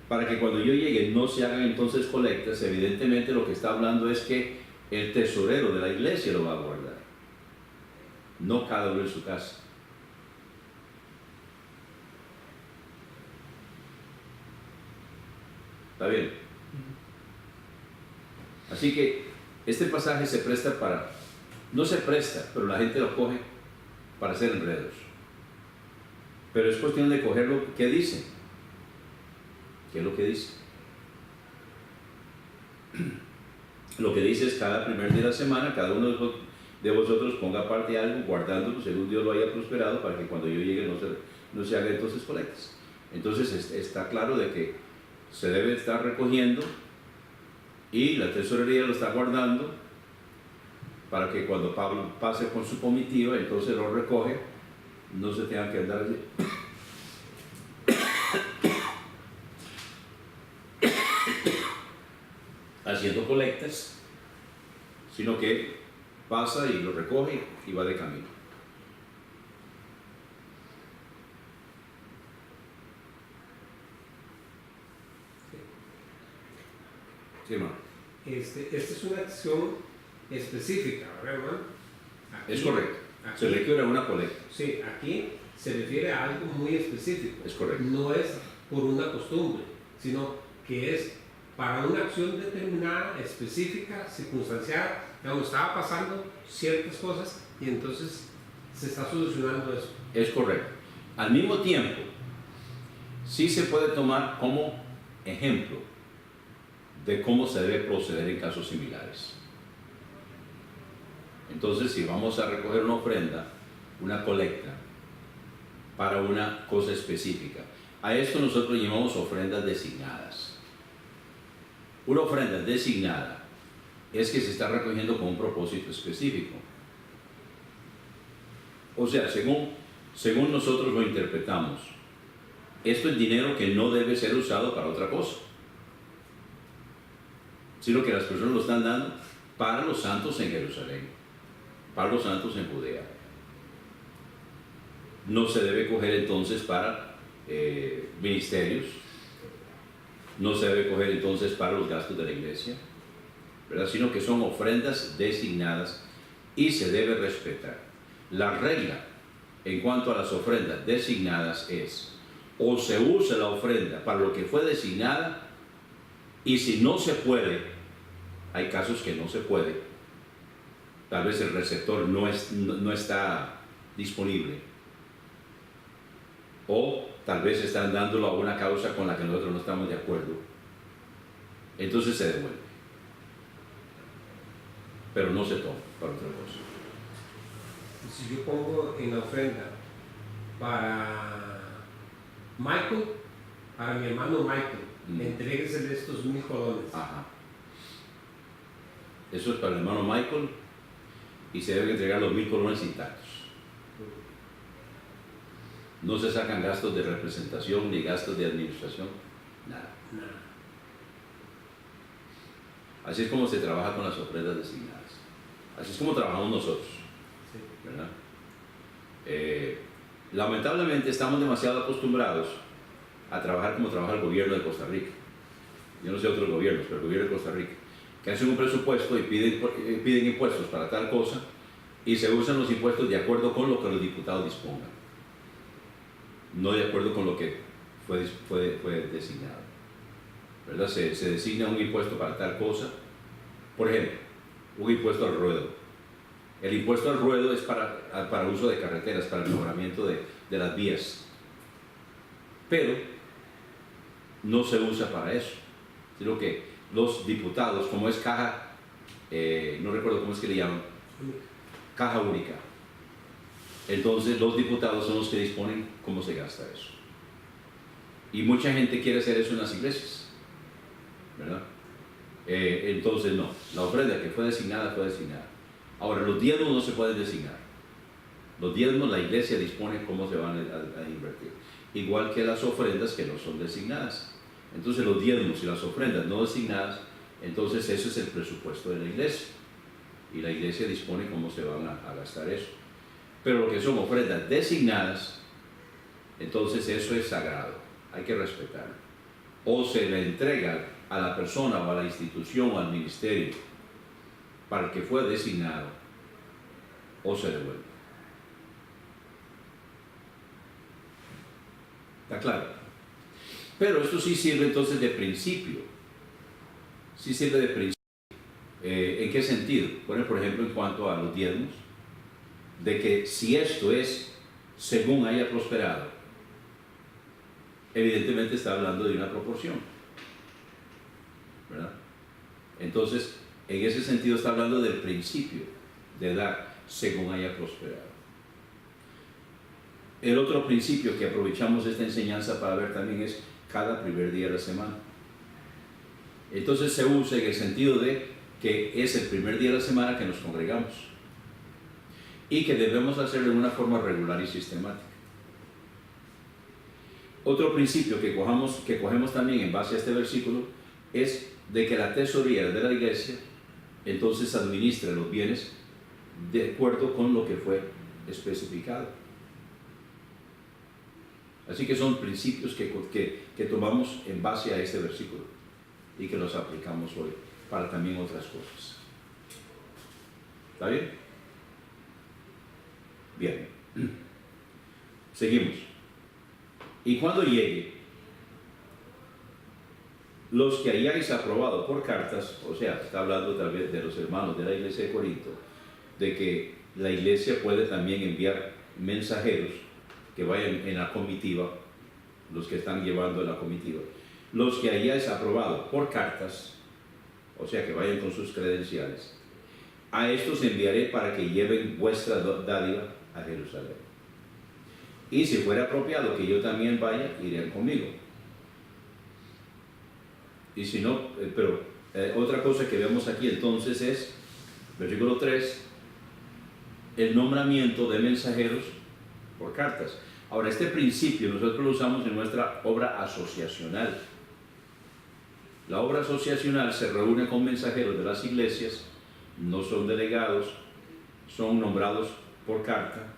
para que cuando yo llegue no se hagan entonces colectas, evidentemente lo que está hablando es que el tesorero de la iglesia lo va a guardar, no cada uno en su casa. ¿Está bien? Así que este pasaje se presta para, no se presta, pero la gente lo coge para hacer enredos. Pero es cuestión de cogerlo. ¿Qué dice? ¿Qué es lo que dice? Lo que dice es cada primer día de la semana, cada uno de vosotros ponga aparte algo, guardándolo según Dios lo haya prosperado, para que cuando yo llegue no se haga entonces colectas. Entonces está claro de que se debe estar recogiendo y la tesorería lo está guardando para que cuando Pablo pase con su comitiva, entonces lo recoge, no se tenga que andar haciendo colectas, sino que pasa y lo recoge y va de camino. Sí, hermano. Esta es una acción específica, ¿verdad, hermano? Es correcto. Aquí, Se requiere una colecta. sí, aquí se refiere a algo muy específico. Es correcto. No es por una costumbre, sino que es para una acción determinada, específica, circunstancial. Digamos, estaba pasando ciertas cosas y entonces se está solucionando eso. Es correcto. Al mismo tiempo, sí se puede tomar como ejemplo de cómo se debe proceder en casos similares. Entonces, si vamos a recoger una ofrenda, una colecta, para una cosa específica, a esto nosotros llamamos ofrendas designadas. Una ofrenda designada es que se está recogiendo con un propósito específico. O sea, según nosotros lo interpretamos, esto es dinero que no debe ser usado para otra cosa, sino que las personas lo están dando para los santos en Jerusalén, para los santos en Judea. No se debe coger entonces para ministerios, no se debe coger entonces para los gastos de la iglesia, ¿verdad? Sino que son ofrendas designadas y se debe respetar. La regla en cuanto a las ofrendas designadas es: o se usa la ofrenda para lo que fue designada, y si no se puede, hay casos que no se puede, tal vez el receptor no está disponible, o tal vez están dándolo a una causa con la que nosotros no estamos de acuerdo, entonces se devuelve, pero no se toma para otra cosa. Si yo pongo en la ofrenda para Michael, para mi hermano Michael, entréguesele estos 1,000 colones. Ajá. Eso es para el hermano Michael y se deben entregar los 1,000 colones intactos. No se sacan gastos de representación ni gastos de administración, nada. Así es como se trabaja con las ofrendas designadas. Así es como trabajamos nosotros, Sí. ¿verdad? Lamentablemente estamos demasiado acostumbrados a trabajar como trabaja el gobierno de Costa Rica. Yo no sé otros gobiernos, pero el gobierno de Costa Rica, que hacen un presupuesto y piden impuestos para tal cosa, y se usan los impuestos de acuerdo con lo que los diputados dispongan, no de acuerdo con lo que fue designado, ¿verdad? Se designa un impuesto para tal cosa. Por ejemplo, un impuesto al ruedo. El impuesto al ruedo es para uso de carreteras, para el mejoramiento de las vías, pero no se usa para eso, sino que los diputados, como es caja, no recuerdo cómo es que le llaman, caja única, entonces los diputados son los que disponen cómo se gasta eso. Y mucha gente quiere hacer eso en las iglesias, ¿verdad? Entonces no, la ofrenda que fue designada, fue designada. Ahora, los diezmos no se pueden designar. Los diezmos la iglesia dispone cómo se van a invertir. Igual que las ofrendas que no son designadas. Entonces los diezmos y las ofrendas no designadas, entonces eso es el presupuesto de la iglesia. Y la iglesia dispone cómo se van a gastar eso. Pero lo que son ofrendas designadas, entonces eso es sagrado, hay que respetarlo. O se le entrega a la persona o a la institución o al ministerio para el que fue designado, o se devuelve. ¿Está claro? Pero esto sí sirve entonces de principio. Sí sirve de principio. ¿En qué sentido? Bueno, por ejemplo, en cuanto a los diezmos, de que si esto es según haya prosperado, evidentemente está hablando de una proporción, ¿verdad? Entonces, en ese sentido está hablando del principio de dar según haya prosperado. El otro principio que aprovechamos esta enseñanza para ver también es cada primer día de la semana. Entonces se usa en el sentido de que es el primer día de la semana que nos congregamos y que debemos hacerlo de una forma regular y sistemática. Otro principio que cogemos también en base a este versículo es de que la tesorería de la iglesia entonces administra los bienes de acuerdo con lo que fue especificado. Así que son principios que tomamos en base a este versículo y que los aplicamos hoy para también otras cosas. ¿Está bien? Bien. Seguimos. Y cuando llegue, los que hayáis aprobado por cartas, o sea, está hablando tal vez de los hermanos de la iglesia de Corinto, de que la iglesia puede también enviar mensajeros que vayan en la comitiva, los que están llevando la comitiva. Los que hayáis aprobado por cartas, o sea, que vayan con sus credenciales, a estos enviaré para que lleven vuestra dádiva a Jerusalén. Y si fuera apropiado que yo también vaya, irían conmigo. Y si no, otra cosa que vemos aquí entonces es, versículo 3, el nombramiento de mensajeros por cartas. Ahora, este principio nosotros lo usamos en nuestra obra asociacional. La obra asociacional se reúne con mensajeros de las iglesias, no son delegados, son nombrados por carta,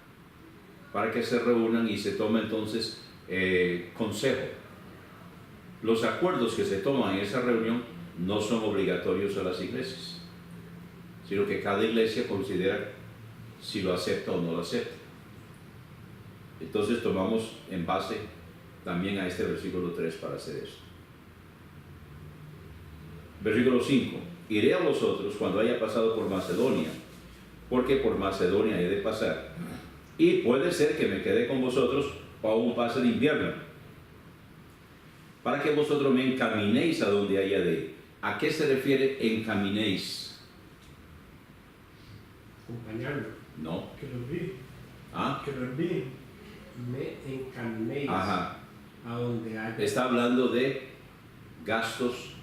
para que se reúnan y se tome entonces consejo. Los acuerdos que se toman en esa reunión no son obligatorios a las iglesias, sino que cada iglesia considera si lo acepta o no lo acepta. Entonces tomamos en base también a este versículo 3 para hacer eso. Versículo 5. Iré a vosotros cuando haya pasado por Macedonia, porque por Macedonia he de pasar. Y puede ser que me quede con vosotros o aún pase el invierno, para que vosotros me encaminéis a donde haya de ir. ¿A qué se refiere encaminéis? Acompañarlo. No. Que lo envíe. ¿Ah? Que lo envíe. Me encaminéis Ajá. a donde haya. Está hablando de gastos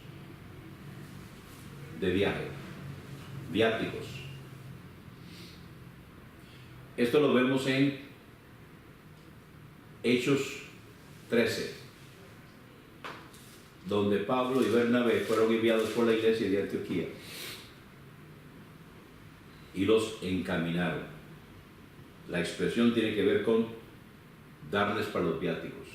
de viaje, viáticos. Esto lo vemos en Hechos 13. donde Pablo y Bernabé fueron enviados por la iglesia de Antioquía y los encaminaron. La expresión tiene que ver con darles para los viáticos.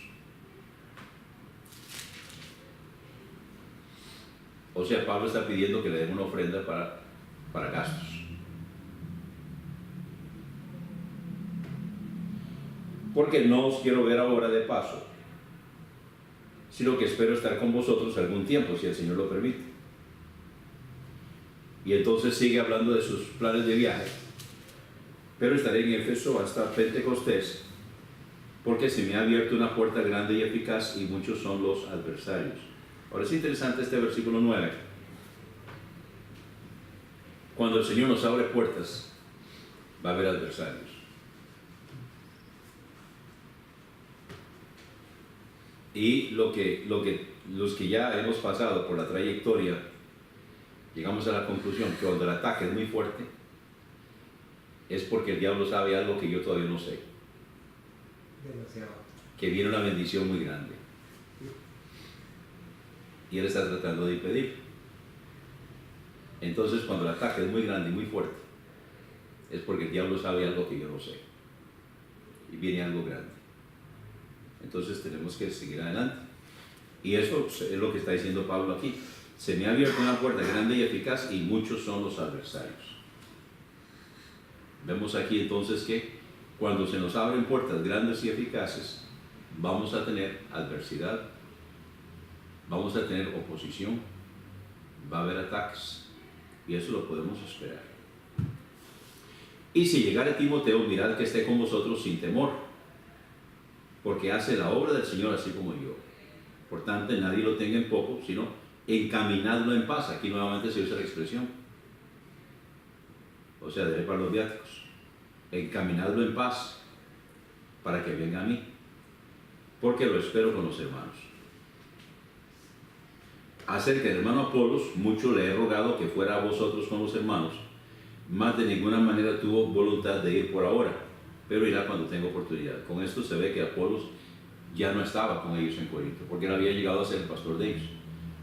O sea, Pablo está pidiendo que le den una ofrenda para gastos. Porque no os quiero ver ahora de paso, sino que espero estar con vosotros algún tiempo, si el Señor lo permite. Y entonces sigue hablando de sus planes de viaje. Pero estaré en Éfeso hasta Pentecostés, porque se me ha abierto una puerta grande y eficaz, y muchos son los adversarios. Ahora es interesante este versículo 9. Cuando el Señor nos abre puertas, va a haber adversarios. Y los que ya hemos pasado por la trayectoria, llegamos a la conclusión que cuando el ataque es muy fuerte, es porque el diablo sabe algo que yo todavía no sé. Demasiado. Que viene una bendición muy grande. Y él está tratando de impedir. Entonces, cuando el ataque es muy grande y muy fuerte, es porque el diablo sabe algo que yo no sé. Y viene algo grande. Entonces tenemos que seguir adelante. Y eso es lo que está diciendo Pablo aquí. Se me ha abierto una puerta grande y eficaz, y muchos son los adversarios. Vemos aquí entonces que cuando se nos abren puertas grandes y eficaces, vamos a tener adversidad, vamos a tener oposición, va a haber ataques, y eso lo podemos esperar. Y si llegare Timoteo, mirad que esté con vosotros sin temor, porque hace la obra del Señor así como yo. Por tanto, nadie lo tenga en poco, sino encaminadlo en paz. Aquí nuevamente se usa la expresión. O sea, debe para los viáticos. Encaminadlo en paz para que venga a mí, porque lo espero con los hermanos. Acerca del hermano Apolos, mucho le he rogado que fuera a vosotros con los hermanos, mas de ninguna manera tuvo voluntad de ir por ahora, pero irá cuando tenga oportunidad. Con esto se ve que Apolos ya no estaba con ellos en Corinto, porque él había llegado a ser el pastor de ellos.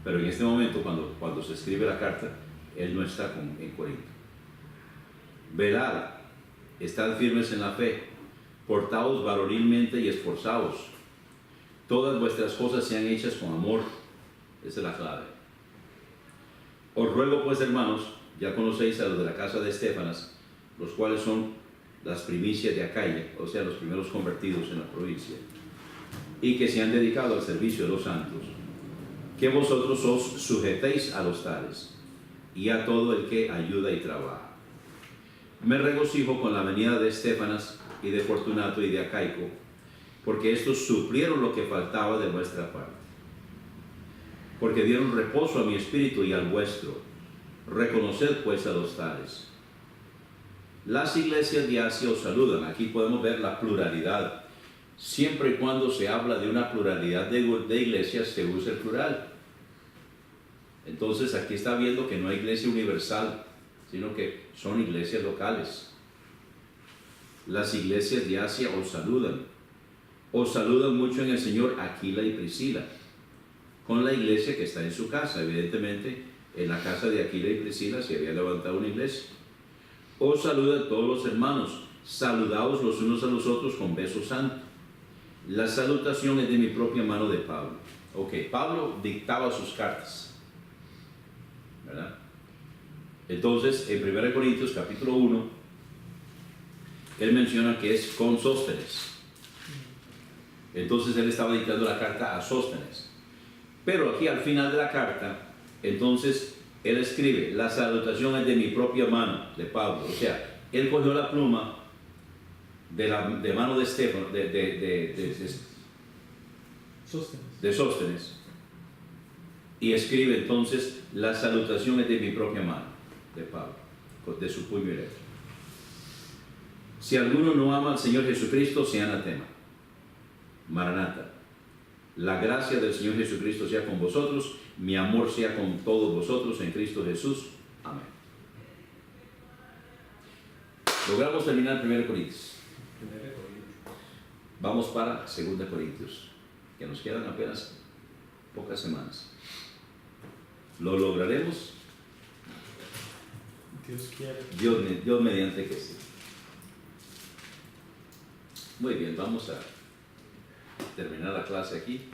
Pero en este momento, cuando se escribe la carta, él no está en Corinto. Velad, estad firmes en la fe, portaos varonilmente y esforzaos. Todas vuestras cosas sean hechas con amor. Esa es la clave. Os ruego pues, hermanos, ya conocéis a los de la casa de Estéfanas, los cuales son las primicias de Acaya, o sea, los primeros convertidos en la provincia, y que se han dedicado al servicio de los santos, que vosotros os sujetéis a los tales, y a todo el que ayuda y trabaja. Me regocijo con la venida de Estéfanas y de Fortunato y de Acaico, porque estos suplieron lo que faltaba de vuestra parte, porque dieron reposo a mi espíritu y al vuestro. Reconoced pues a los tales. Las iglesias de Asia os saludan. Aquí podemos ver la pluralidad. Siempre y cuando se habla de una pluralidad de iglesias, se usa el plural. Entonces aquí está viendo que no hay iglesia universal, sino que son iglesias locales. Las iglesias de Asia os saludan. Os saludan mucho en el Señor Aquila y Priscila, con la iglesia que está en su casa. Evidentemente, en la casa de Aquila y Priscila se había levantado una iglesia. Os saludan todos los hermanos. Saludaos los unos a los otros con beso santo. La salutación es de mi propia mano de Pablo. Ok, Pablo dictaba sus cartas, ¿verdad? Entonces, en 1 Corintios capítulo 1, él menciona que es con Sóstenes. Entonces él estaba dictando la carta a Sóstenes. Pero aquí al final de la carta, entonces él escribe, la salutación es de mi propia mano, de Pablo. O sea, él cogió la pluma de mano de Estefano, de Sóstenes, y escribe entonces, la salutación es de mi propia mano, de Pablo, de su puño y letra. Si alguno no ama al Señor Jesucristo, sea anatema. Maranata. La gracia del Señor Jesucristo sea con vosotros, mi amor sea con todos vosotros en Cristo Jesús. Amén. Logramos terminar 1 Corintios. Vamos para 2 Corintios, que nos quedan apenas pocas semanas. ¿Lo lograremos? Dios quiere. Dios mediante que sí. Muy bien, vamos a terminar la clase aquí.